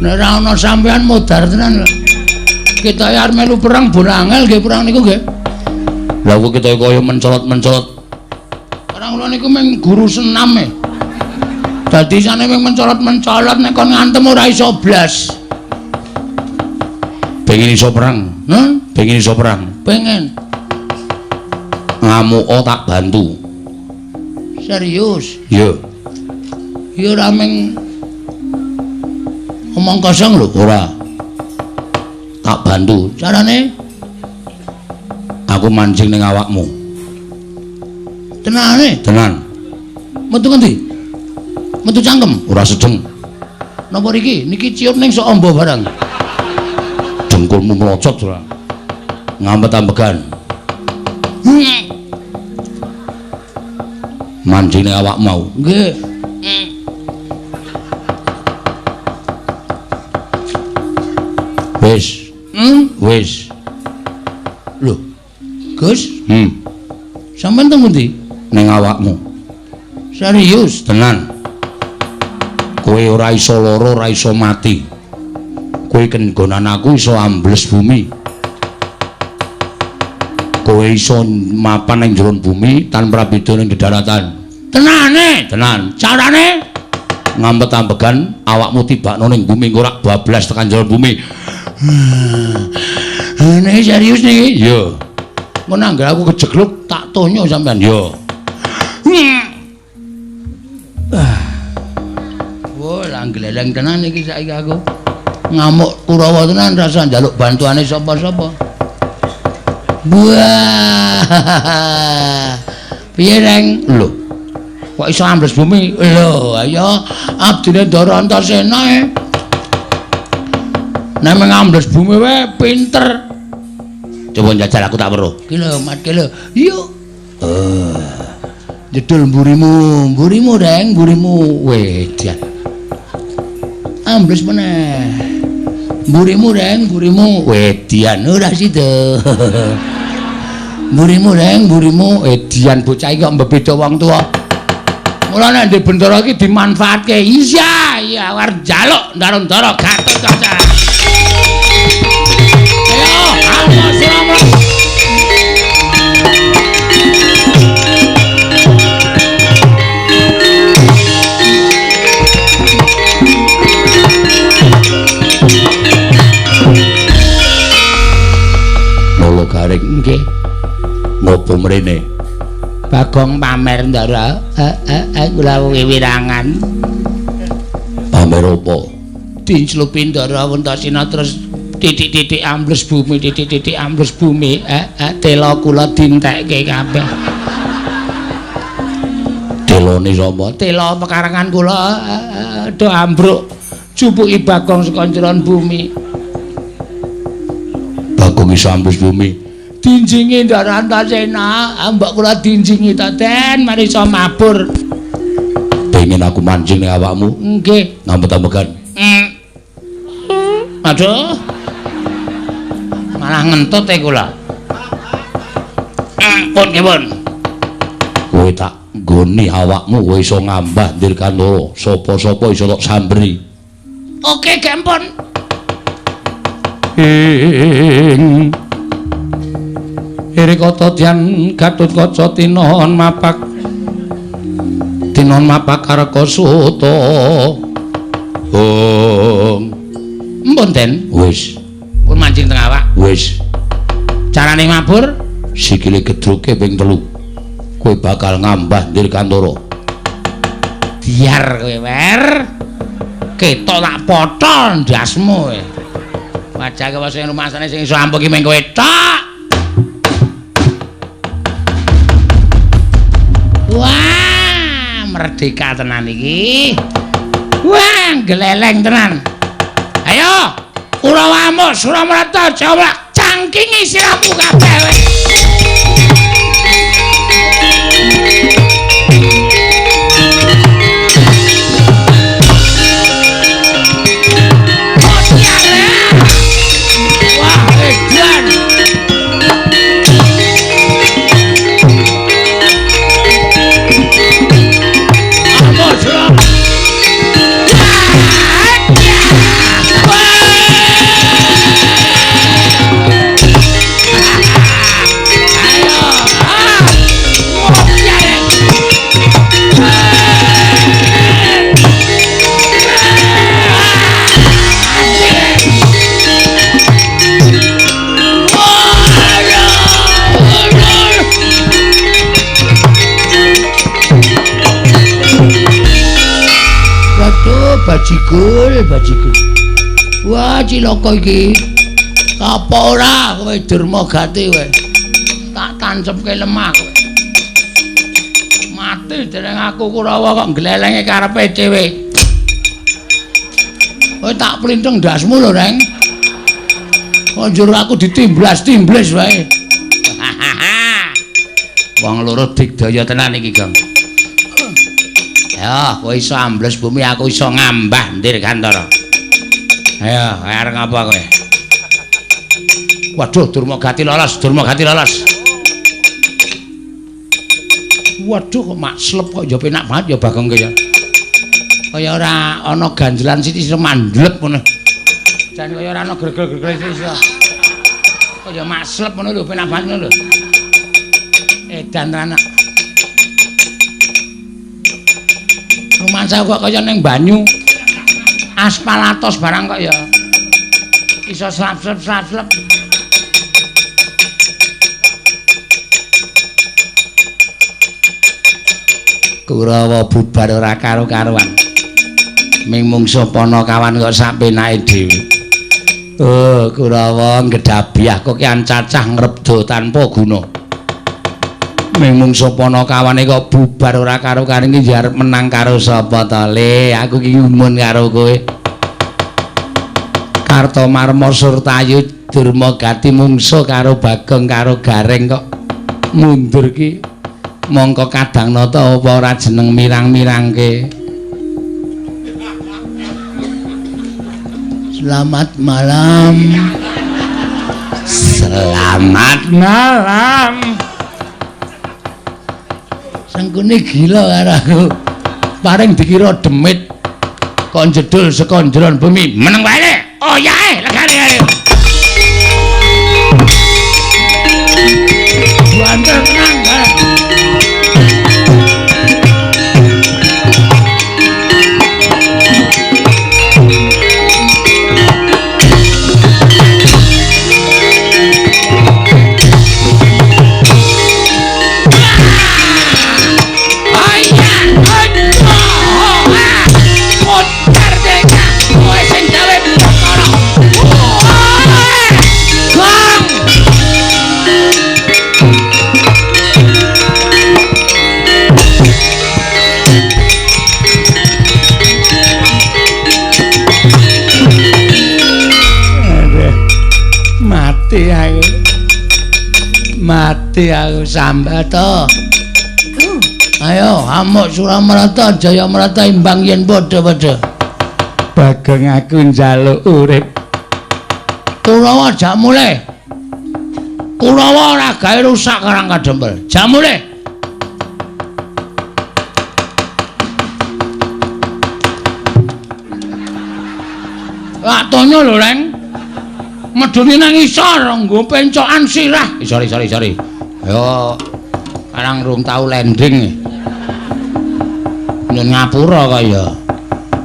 Nek ora ana sampean modar tenan. Kita arep melu perang bonangel nggih perang niku nggih. Lah kok kita kaya mencolot-mencolot. Karang kula niku mung guru senam e. Dadi sane mung mencolot-mencolot nek kon ngantem ora iso blas. Pengen iso perang? Pengen iso perang. Pengen. Ngamuk tak bantu. Serius? Yo. Ya ora mung omong kosong lho, ora. Tak bantu. Carane aku mancing ning awakmu. Tenane? Tenan. Metu ngendi? Metu cangkem? Ora sedeng. Napa niki? Niki ciut ning sok amba barang. Dengkulmu mlocot ora. Ngampet ambegan. mancing awak mau. Nggih. Wis. Wis. Lho. Gus? Sampeyan teng pundi? Ning awakmu. Serius, tenan. Kowe ora iso lara, ora iso mati. Kowe kenggonan aku iso ambles bumi. Kowe iso mapan ning jero bumi tanpa beda ning daratan. Tenane, tenan. Carane ngampet-ambegan awakmu tibakno ning bumi ora bablas tekan jero bumi. Nek serius niki? Yo. Ngono anggere aku kejegluk tak tonyo sampean yo. Wah, langgeleleng tenan iki saiki aku. Ngamuk Kurawa tenan rasa njaluk bantuane sapa-sapa. Wah. Piye reng? Lho. Kok iso ambles bumi? Lho, ayo abdine Ndara Antasena. Nek ngambles bumi wae pinter. Coba njajal aku tak weruh. Ki lho, mat ki lho. Yo. Jedul mburimu reng, mburimu wedyan. Ambles meneh. Mburimu reng, mburimu wedyan. Ora sida. Mburimu reng, mburimu wedyan bocah iki kok mbeda wong tuwa. Mula nek ndek bendara iki dimanfaatke. Iya, iya war njaluk ndara-ndara Gatotkaca. Lolo garing nggih. Ngopo mrene? Bagong pamer Ndara. Kula wiwirangan. Pamer apa? Dicelupin Ndara Antasena terus titik-titik ambles bumi, titik-titik ambles bumi. Tela kula dintekke kabeh. Telone sapa? Tela pekarangan kula do ambruk. Jupuki Bagong saka njeron bumi. Bagong iso ambles bumi. Dinjingi Ndara Antasena, mbok kula dinjingi ta Den, mari iso mabur. Pengen aku mancing ning awakmu? Nggih, ngampet-ambekan. Aduh. Malah ngentut kula. Pun kipun. Kowe tak nggoni awakmu kowe iso ngambah Dirgantara. Sapa-sapa iso tak sambri. Oke, Gempon. Irikata Dyan Gatotkaca tinon mapak Karkasuta. Mpun Den, wis. Pun mancing teng awak. Wis. Carane mabur sikile gedruke ping 3. Kowe bakal ngambah Dirgantara. Biar kowe wer. Ketok tak potol ndasmu kowe. Wajake wae sing rumasane sing iso ampuh ki mung kowe tok. Wah, merdeka tenan iki. Wah, geleleng tenan. Ayo, Kurawamu, Suramarta, Jawa, cangkingi siramu kabeh kowe. Bajigul. Wah, cilaka iki. Apa ora kowe Durmagati kowe? Tak tancepke lemah kowe. Mati dereng aku Kurawa kok glelenge karepe dhewe. Kowe tak plinteng ndasmu lho, Reng. Kok njur aku ditimblas-timblis wae. Wong loro digdaya tenan iki, Gang. Ya, kowe iso ambles bumi, aku iso ngambah ndir Gantara. Ayo, arep ngapa kowe? Waduh, Durmagati lolos, Durmagati lolos. Waduh, kok mak slep kok ya penak banget ya Bagong ki ya. Kaya ora ana ganjelan sithik mandlep ngono. Jan kaya ora ana gregel-gregel iso. Kaya mak slep ngono lho, penak banget ngono lho. Edan anak. Rumansa kok kaya ning banyu. Aspalatos barang kok ya. Iso slap-slap. Kurawa bubar ora karo-karuan. Ming mungsuh Panakawan kok sak penake dhewe. Oh, Kurawa nggedabiah kok kian cacah ngrebdo tanpa guna. Ming mungsuh Panakawane kok bubar ora karo-karuan iki arep menang karo sapa to, Le? Aku ki ngumun karo kowe. Kartomarma Surtayu Durmagati mungsuh karo Bagong karo Gareng kok mundur ki. Mongko kadang nata apa ora jeneng mirang-mirangke. Selamat malam. Selamat malam. Sengkune gila karo aku. Paring dikira demit kok jedul saka njeron bumi. Meneng wae. Oh yae, legane ae. Buanter tenang, mati aku Sambata. Ayo amuk Suramarata Jayamarata imbang yen padha-padha. Bagong aku njaluk urip. Kurawa jak mulih. Kurawa ora gawe rusak Karang Kadempel. Jak mulih. Lak tonya lho, Reng. Medune nang isor nggo pencokan sirah. Sorry. Ayo Karang rung tau landing. Nyun ngapura kaya.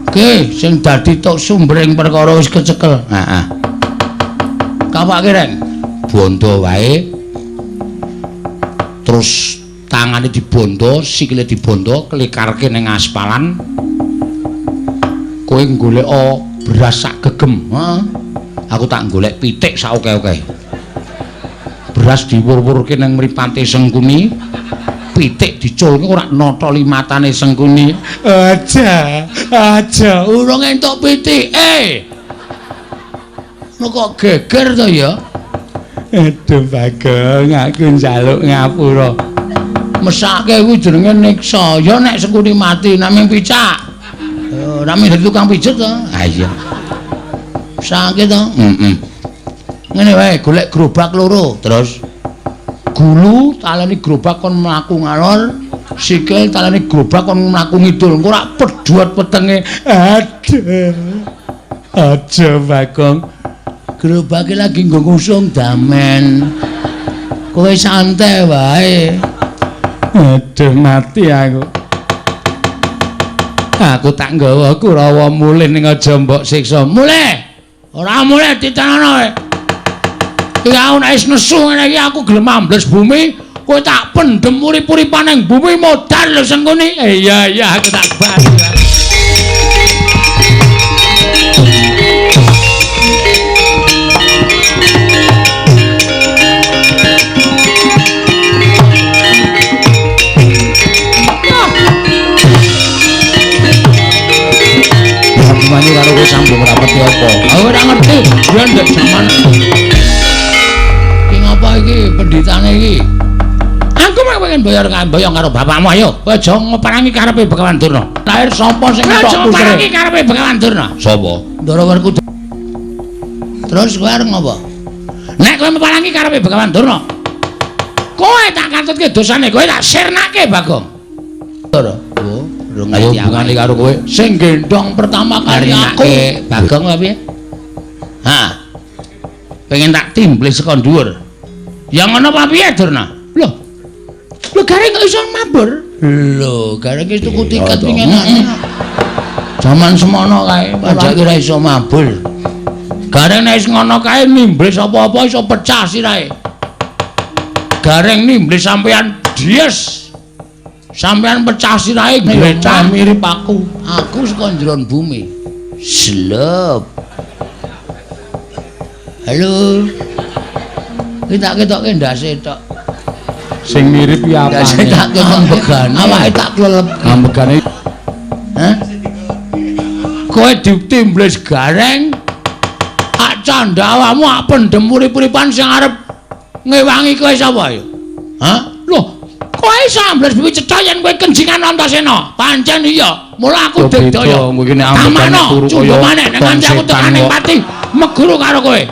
Ki sing dadi tok sumbering perkara wis kecekel. Heeh. Kapake Reng. Bondo wae. Terus tangane dibondo, sikile dibondo, klikarke ning aspalan. Kowe golek beras sak gegem, heeh. Aku tak golek pitik sak oke-oke. Beras diwur-wurke nang mripate Sengkuni, pitik diculke ora nata limatane Sengkuni. Aja, urung entuk pitike. Kok geger to ya? Aduh Bagong, aku njaluk ngapura. Mesake kuwi jenenge niksa. Ya nek Sengkuni mati namung picak. Namung dadi tukang pijet to. Ha iya. Sakit to? Ngene wae, golek gerobak loro, terus gulu taleni gerobak kon mlaku ngalor, sikil taleni gerobak kon mlaku ngidul. Engko ora pedhuat wetenge. Aja Bagong. Gerobake lagi nggo ngusung damen. Kowe santai wae. Aduh mati aku. Aku tak nggawa Kurawa mulih ning aja mbok siksa. Mulih. Ora mulih ditanono kowe. Iki aku nek wis nesu ngene iki aku gelem ambles bumi, kowe tak pendem urip-uripan ning bumi modal lho Sengkuni. Iya aku tak bali. Mani karo kowe sambung rapet apa? Aku ora ngerti. Yen ndek jaman. Ki ngapa iki pendhitane iki? Aku mek yen boyong karo bapakmu ayo. Aja ngoparangi karepe Begawan Durna. Lahir sapa sing ngetok pusre? Aja ngoparangi karepe Begawan Durna. Sapa? Ndara Werkudara. Terus kowe arep ngopo? Nek kowe ngoparangi karepe Begawan Durna, kowe tak katutke dosane, kowe tak sirnake Bagong. Ndara. Oh, ayo hubungane karo kowe. Sing gendong pertama kali aku Bagong apa piye? Ha. Pengen tak timblis saka dhuwur. Ya ngono apa piye, Durna? Lho. Lho Gareng kok iso mabur? Lho, Gareng wis tuku tiket pingin Zaman semono kae, pajak ora iso mabur. Gareng nek wis ngono kae nimblis apa-apa iso pecah sirahe. Gareng nimblis sampean dies. Sampean pecah sirahe glecah mirip aku. Aku saka njeron bumi. Slep. Halo. Kita ketoke ndase tok. Sing mirip ki apane? Ndase tak ketok begane. Awake tak klelep. Ambegane. Hah? Kowe ditimblis Gareng. Ak candhawamu ak pendem urip-uripan sing arep ngewangi kowe sapa ya? Hah? Loh, kowe iso ambles biwi cetha yen kowe kenjingan Antasena. Pancen iya. Mula aku digdaya. Tamano, cundha maneh nek nganti aku tekane pati meguru karo kowe.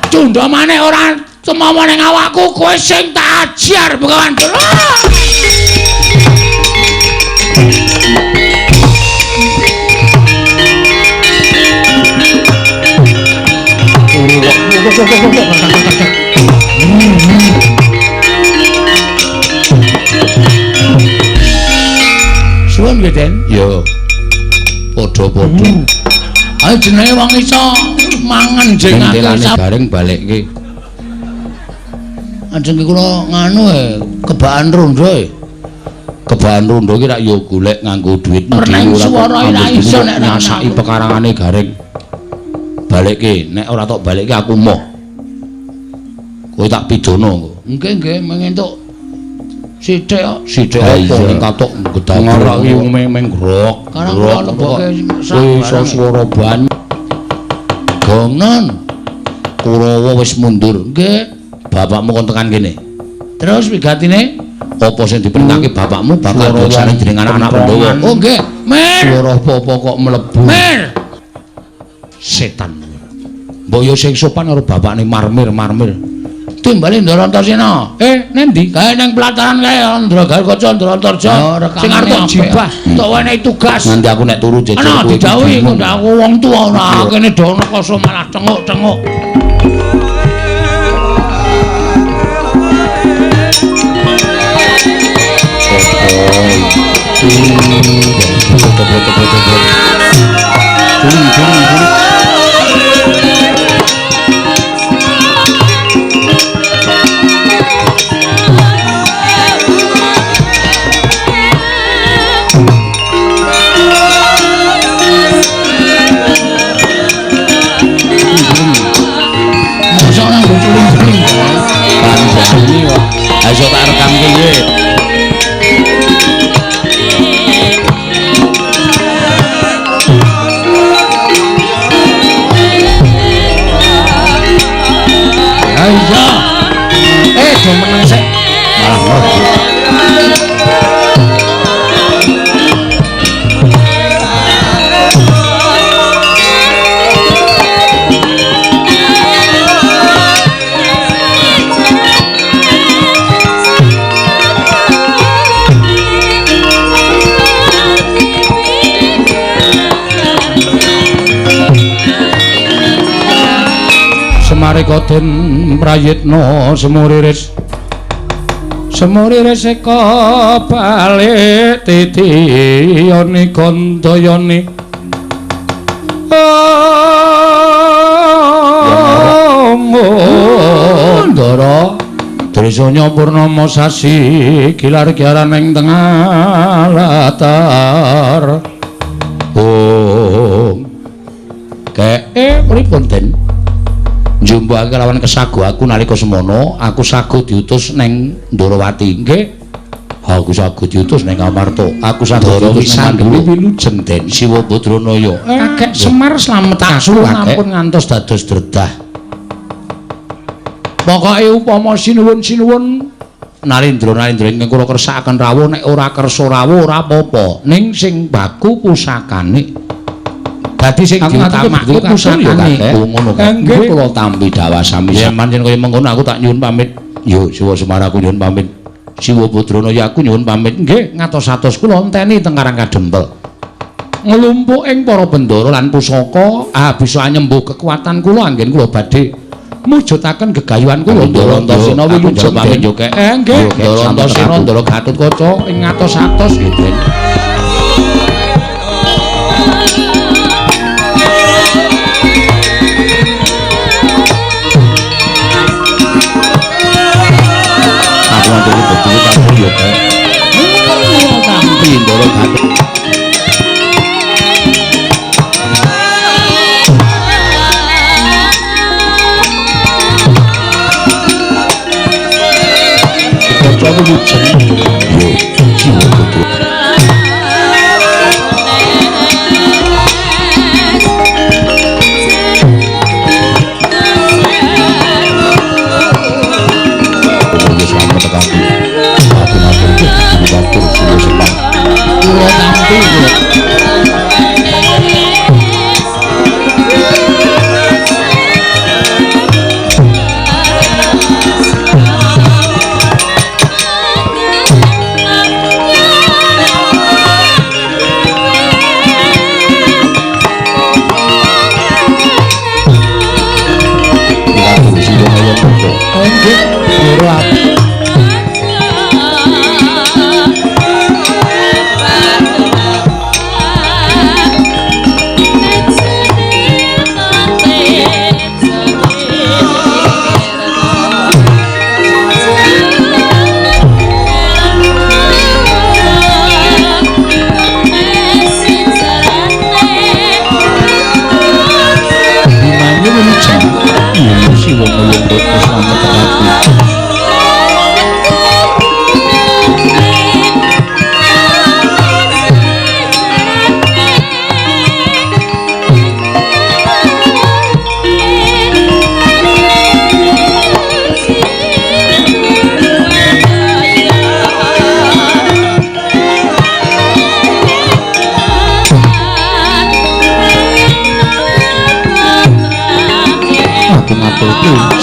Cundha maneh ora semono ning awakku, kowe sing tak ajar Begawan Durna. Suwun nggih, Den? Ya. Padha-padha. Ayo jenenge wong iso mangan jengake Gareng balikke. Ajeng kula nganu kebaan rondo Kebaan rondo ki rak ya golek nganggo dhuwit dhewe ora iso nek nyasaki pekarangane Gareng. Balikke, nek ora tok balikke aku moh. Kowe tak pidana engko. Nggih, mengentuk sithik kok. Sithik apa ning katok gedhe ngaraki meng grok. Karang kula leboke iso swara banyu. Gongnon. Kurawa wis mundur. Nggih. Bapakmu kon tekan kene. Terus wigatine apa sing diperintahke bapakmu bakal doksane jeneng anak Pandhawa. Oh nggih. Mir. Swara apa kok mlebu. Mir. Setan. Mbok yo sing sopan karo bapakne marmir. Timbali Ndara Antasena. Nendi? Kae nang pelataran kae Ndragal Kaca Ndrantarja. Sing arep jibah, tok wenehi tugas. Nanti aku nek turu jejer kowe. Ana didhawuhi kok aku wong tuwa ora kene dono koso malah cenguk-cenguk. Ayo tak rekam iki. Ayo. Do meneng sik. Malah mlebu. Marika den prayitna semuriris eka balik titiyane gandayane Ndara Trisanya Purnama sasi kilar kiaran ing tengah latar pripun Den njumbuhake lawan kesagu aku nalika semono aku sagu diutus neng Ndarawati nggih aku sagu diutus neng Amarta aku sagu diutus neng Wilujeng Den Siwa Badranaya Kakek Semar slametake ampun ngantos dados dredah pokoke upama sinuwun Narendra ingkang kula kersakaken rawuh nek ora kersa rawuh ora apa-apa ning sing baku pusakane dadi sing diutamake pusakane ngono nggih kula tampi dawa sami pancen kaya mengkono aku tak nyuwun pamit yo Siwa Semar aku nyuwun pamit Siwa Putrana ya aku nyuwun pamit nggih ngatos-atos kula enteni teng Karang Kadempel nglumpuk ing para bendara lan pusaka bisa nyembuh kekuatan kula anggen kula badhe mujudaken gegayuhan kula Antasena wilujeng pamit yo kek nggih Antasena Ndara Gatotkaca ing ngatos-atos nggih Den aku antune betul karo yo kek tampi Ndara Gatotkaca aku lucu yo Siwa Putra selamat tekan aku matur dibatur Siwa Semar kula tampi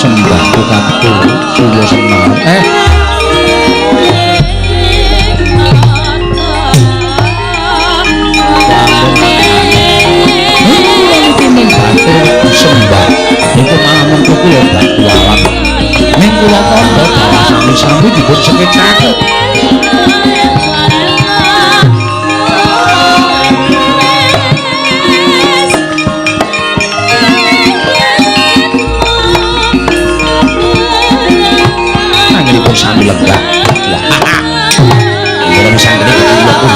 sembah katu Siwa Semar sembah niku malah mengko kula batu alam ning kula tandha sami-sami dipun sekecake sami lega dalam santri kula pun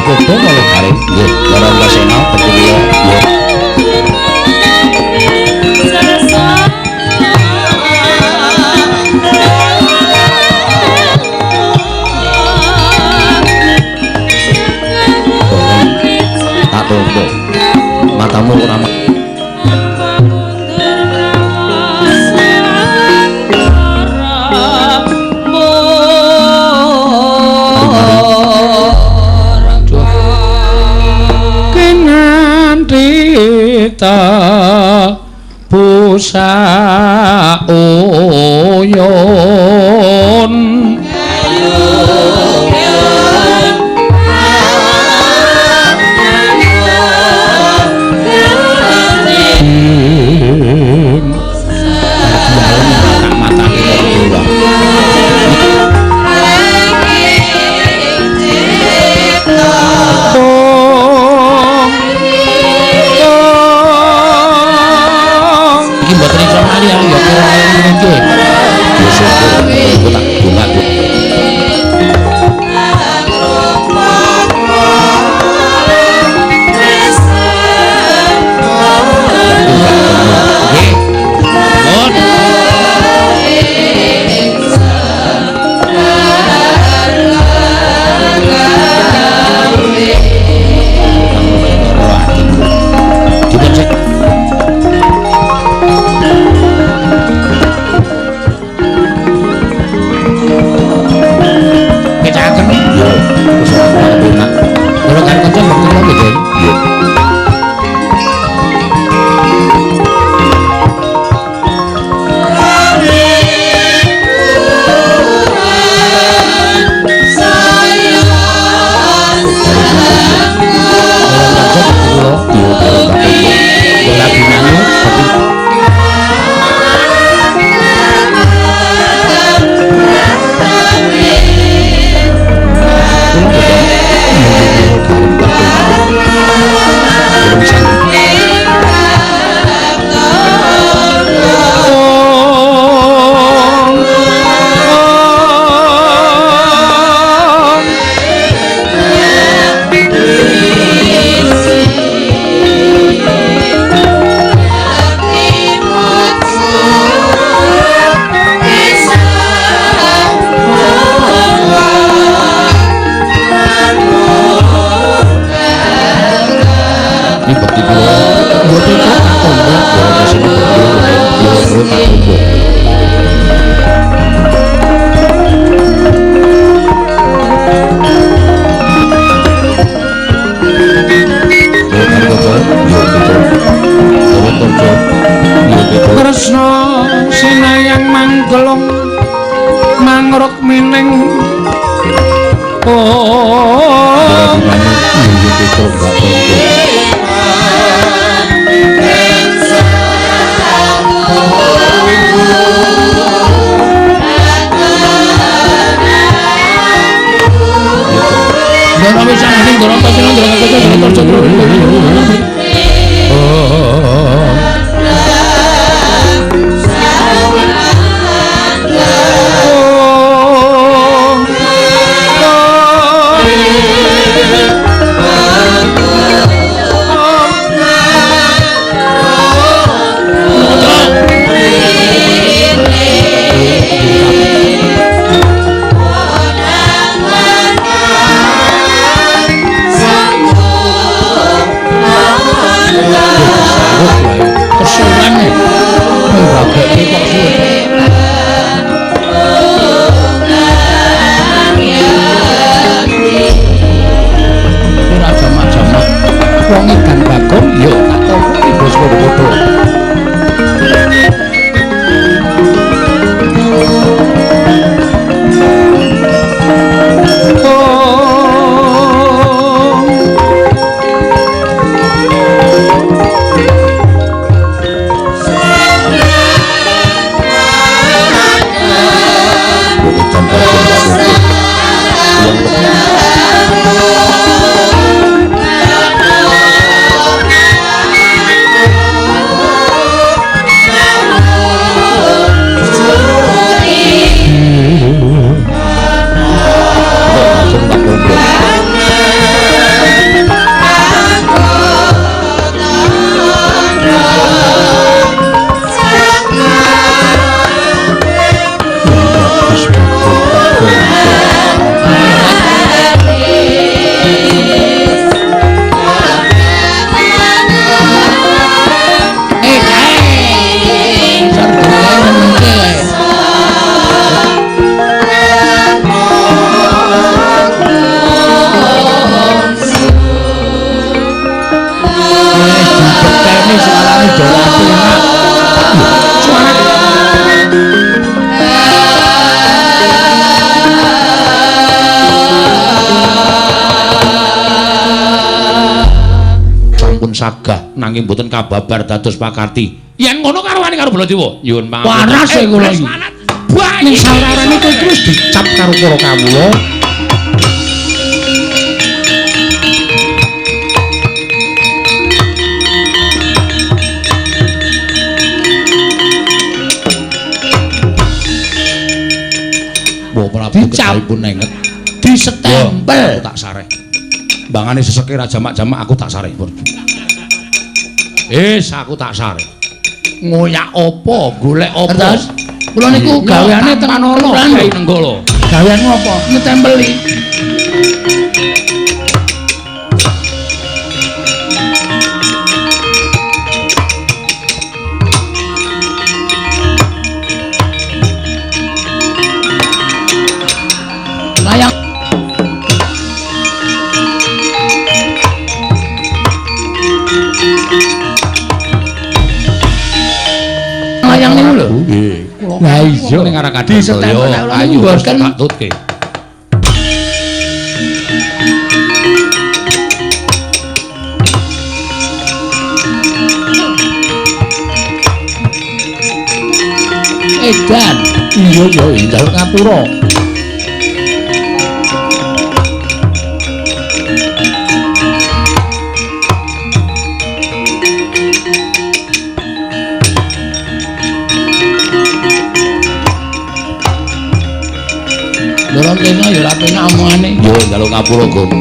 Podo malah garing nggih Ndara Antasena betul ya tak tondo matamu ora busa oyon enak. Kalau kan kencang betul lho nggih. Nggih. Kresna sinayang manggelung mangruk mining sagah nanging mboten kababar dados pakarti. Yen ngono karwane karo Baladewa. Nyuwun pangapunten. Waras e kula iki. Ning sawarane kowe terus dicap karo para kawula. Wah, Prabu kesaipun nenget. Disetempel tak sareh. Bangane seseke ra jamak-jamak aku tak sareh. Aku tak sareh. Ngoyak apa, golek apa? Terus kula niku gaweane teng Manolo, Kyai Nenggala. Gaweanmu apa? Nyetempeli. Layang Iya ning arah kadang. Ayo boten tak tutke. Edan. Iya ya njaluk ngapura. Dorong kena ya ora penak omongane. Yo njaluk ngapura, Gong.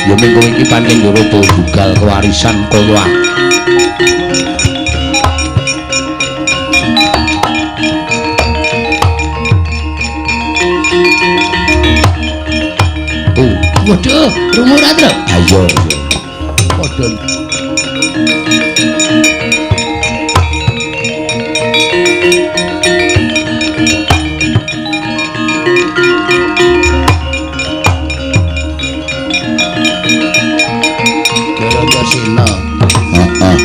Yo mengko iki pancen yo rada bugal kewarisan kaya waduh, rungu ora, Tru? Ayo, ayo. Padha. Gara-gara sina. Heeh.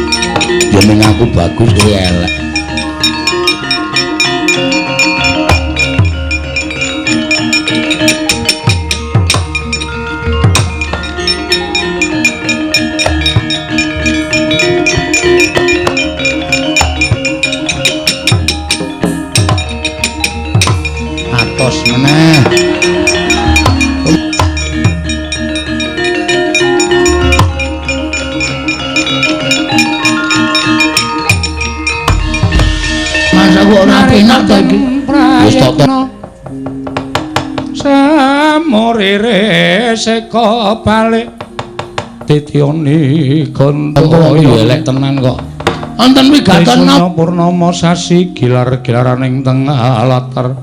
Ya ning aku bagus kowe elek. Atos meneh. Masa kok ora penak ta iki? Wis tak samorere seka balik Tityoni Gandha elek tenan kok. Wonten wigaton napa purnama sasi gilar-gilaraning tengah latar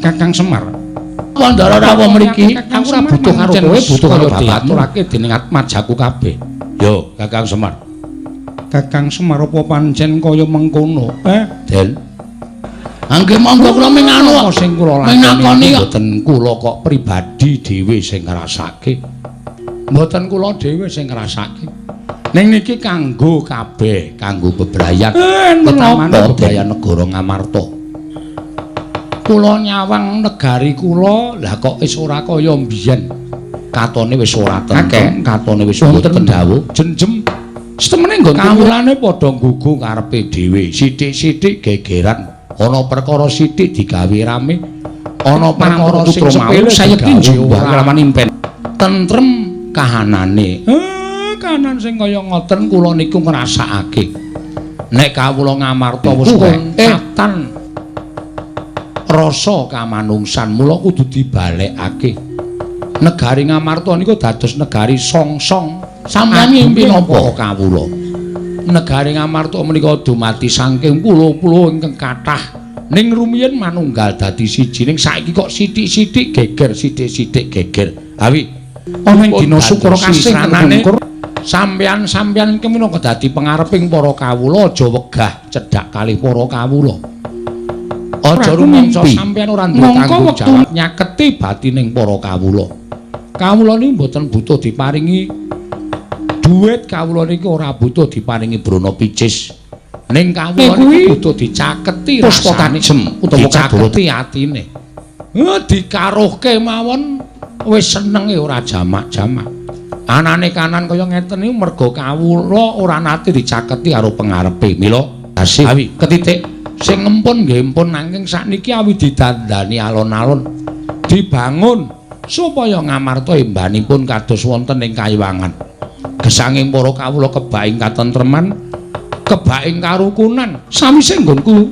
Kakang Semar. Wandara rawa mriki aku ora butuh karo kowe, butuh karo diaturake dening atmajaku kabeh. Yo, Kakang Semar. Kakang Semar apa pancen kaya mengkono? Den. Angge monggo kula menganu sing kula lakoni mboten kula kok pribadi dhewe sing ngrasake. Mboten kula dhewe sing ngrasake. Ning niki kanggo kabeh, kanggo bebrayan. Utamane bebrayan negara Ngamarta. Kula nyawang negari kula, lah kok wis ora kaya mbiyen. Katone wis ora tentrem, katone wis boten dawuh, jenjem. Setemene nggon kawulane padha nggugu karepe dhewe, sithik-sithik gegeran. Ana perkara sithik digawe rame, ana perkara sing sepele sayekti njuwah kelawan impen. Tentrem kahanane. Kahanan sing kaya ngoten kula niku ngrasakake. Nek kawula Ngamarta wis katan rasa kamanungsan mula kudu dibalekake. Negari Ngamarta niku dados negari songsong. Sampeyan ngimpi napa kawula? Negari Ngamarta menika dumati saking pulo-pulo ingkang kathah. Ning rumiyin manunggal dadi siji, ning saiki kok sithik-sithik geger, sithik-sithik geger. Awi ana ing dina Sukra kasing kemungkur sampeyan iki minangka dadi pangareping para kawula aja wegah cedhak kalih para kawula. Aja rumangsa sampeyan ora duwe tanggung jawab nyaketi batining para kawula. Kawula niku mboten butuh diparingi dhuwit, kawula niku ora butuh diparingi brana picis. Ning kawula niku butuh dicaketi rasane utawa dicaketi atine. Dikaruhke mawon wis senenge ora jamak-jamak. Anane kanan kaya ngeten niku merga kawula ora nate dicaketi karo pangarepe. Mila asih awi ketitik sing ngempun nggih empun nanging sakniki awi didandani alon-alon dibangun supaya Ngamarta embanipun kados wonten ing kayiwangan. Gesanging para kawula kebaing katentreman, kebaing karukunan. Sawise nggonku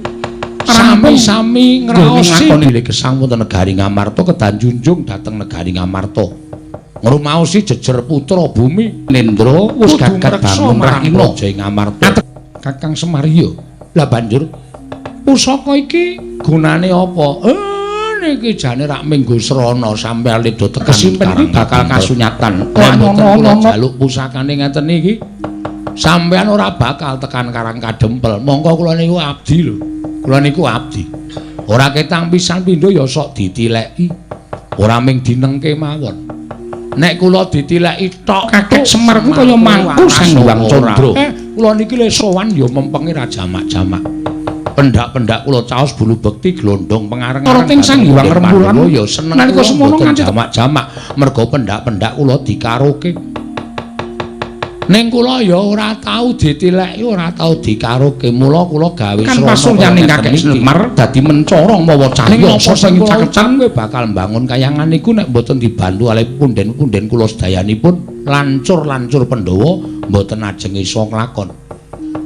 sami-sami ngraosi nglakoni gesang wonten negari Ngamarta kedan junjung dhateng negari Ngamarta. Ngrumaosi jejer putra bumi Nendra wis gagat bangun rahina Jaya Ngamarta. Kakang Semar iya. Lah banjur pusaka iki gunane apa? Niki jane rak minggu srana sampeyan ledo tekan kesimpen iki bakal kasunyatan. Mboten jaluk pusakane ngeten iki. Sampeyan ora bakal tekan Karang Kadempel. Monggo kula niku abdi lho. Kula niku abdi. Ora ketang pisan pindho ya sok ditileki. Ora ming dinengke mawon. Nek kula ditileki tok Kakek Semar ku kaya mangku Sang Hyang Candra. Kula niki le sowan ya mempenge ra jamak-jamak. Pendak-pendak kula caos bulu bekti glondong pengareng-areng. Ora ting Sang Hyang Rembulan ya seneng nalika semono mboten ngancet jamak-jamak mergo pendak-pendak kula dikaroke. Ning kula ya ora tau ditileki, ora tau dikaroke. Mula kula gawe kan pasuryaning Kakek Semar dadi mencorong mawa cahya sing cakecan kowe bakal mbangun kayangan niku nek mboten dibantu oleh punden-punden kula sedayanipun lancur-lancur Pandhawa mboten ajeng iso nglakon.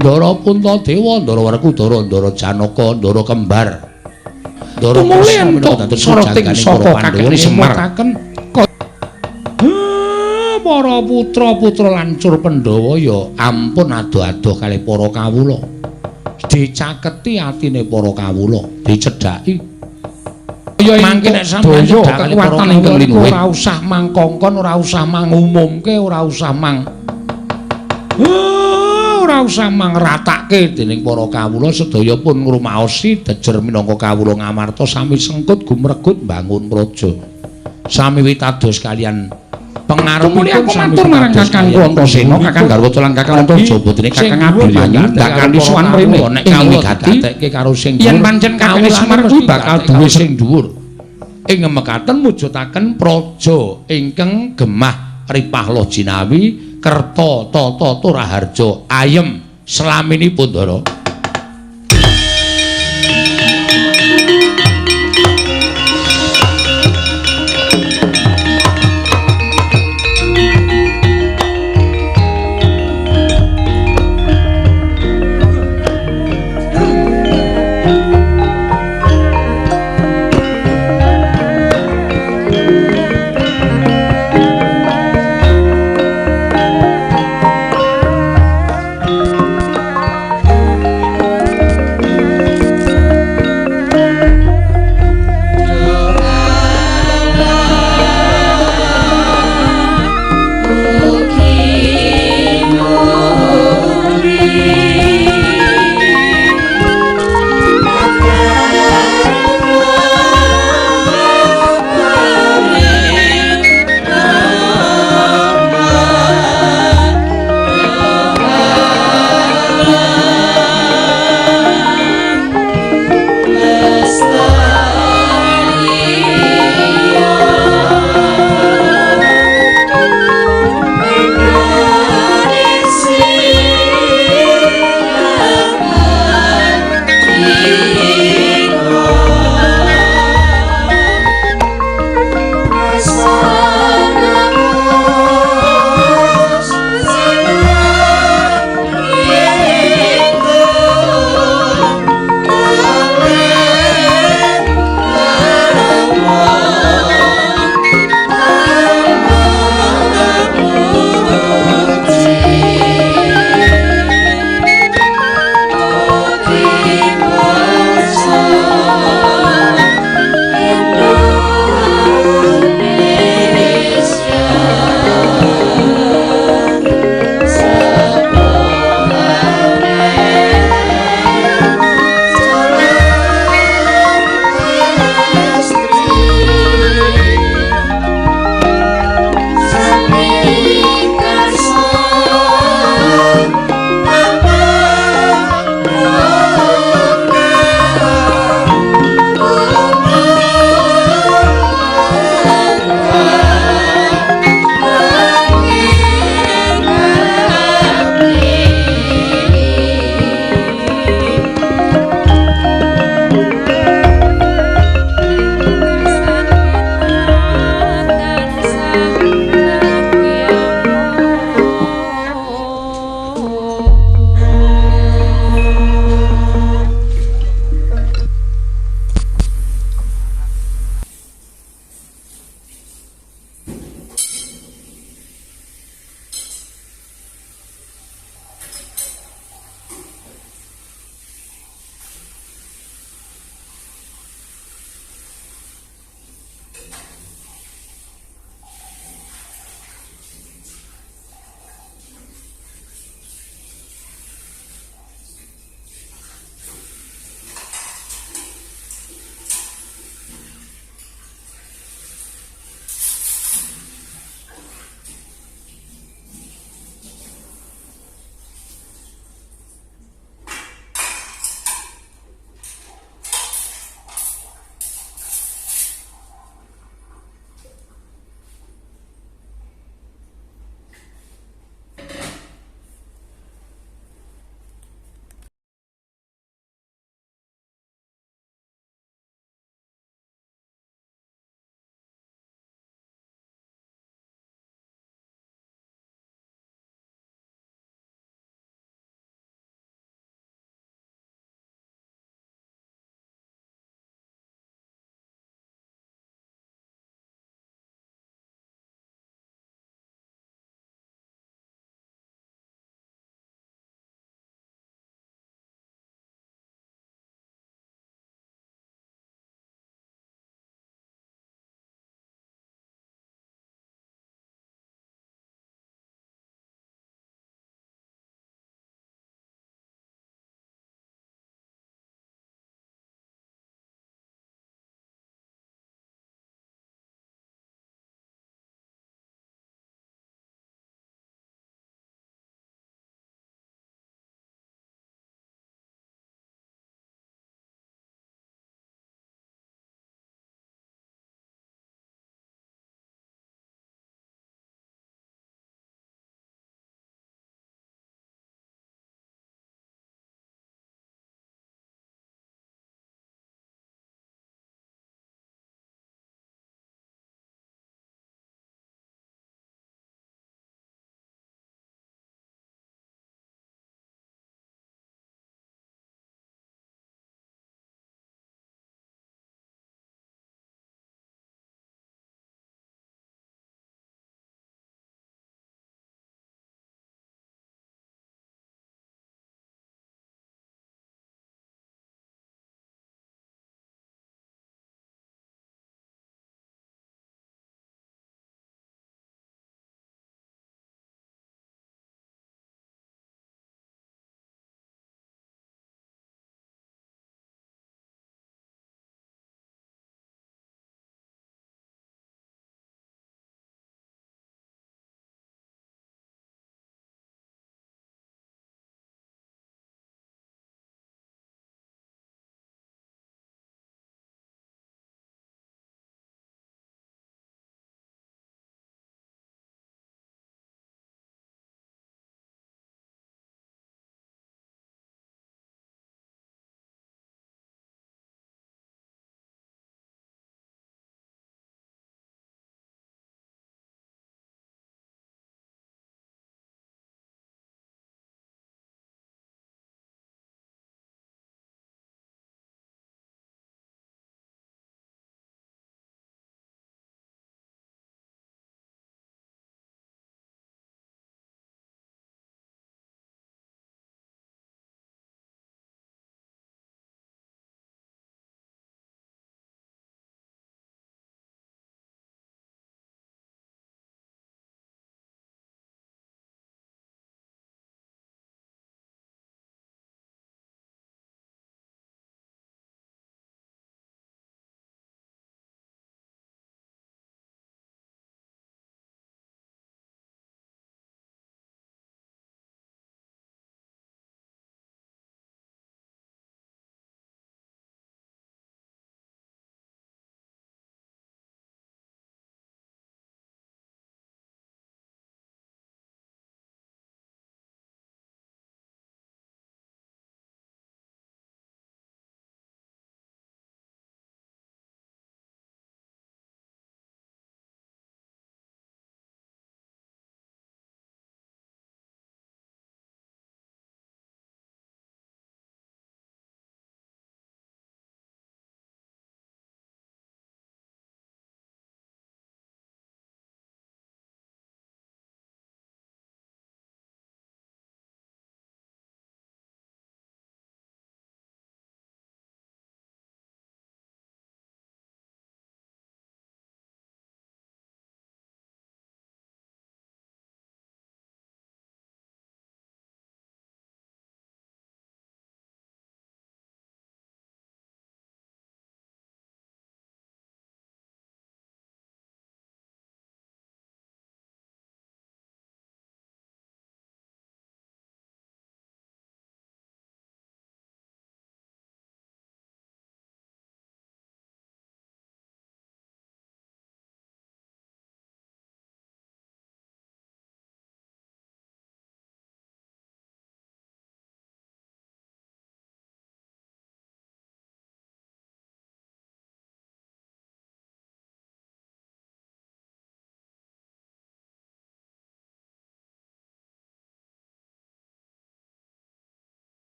Ndara Puntadewa, Ndara Werkudara, Ndara Janaka, Ndara Kembar. Ndara tumuli entuk soroting saka Kakek Semar. Para putra-putra lancur Pandhawa ya ampun ado-ado kalih para kawula. Dicaketi atine para kawula, dicedhaki. Ya mangke nek sampeyan kekuatan ingkang linuwih ora usah mangkongkon, ora usah mangumumke, ora usah ora usah mangratake dening para kawula sedaya pun ngrumaosi dejer minangka kawula ngamarta sami sengkut gumregut mbangun praja. Sami witados kalian pengarepipun aku matur marang Kakang Antasena, Kakang Garwata lan Kakang Antaja dene Kakang Abimanyu ndak kanthi suwan mrene nek kawula gatekke karo sing yen pancen Kakang Semar kuwi bakal duwe sing dhuwur. Ing mekaten mujudaken praja ingkang gemah ripah lo jinawi kerta tata turaharja ayem selaminipun Ndara.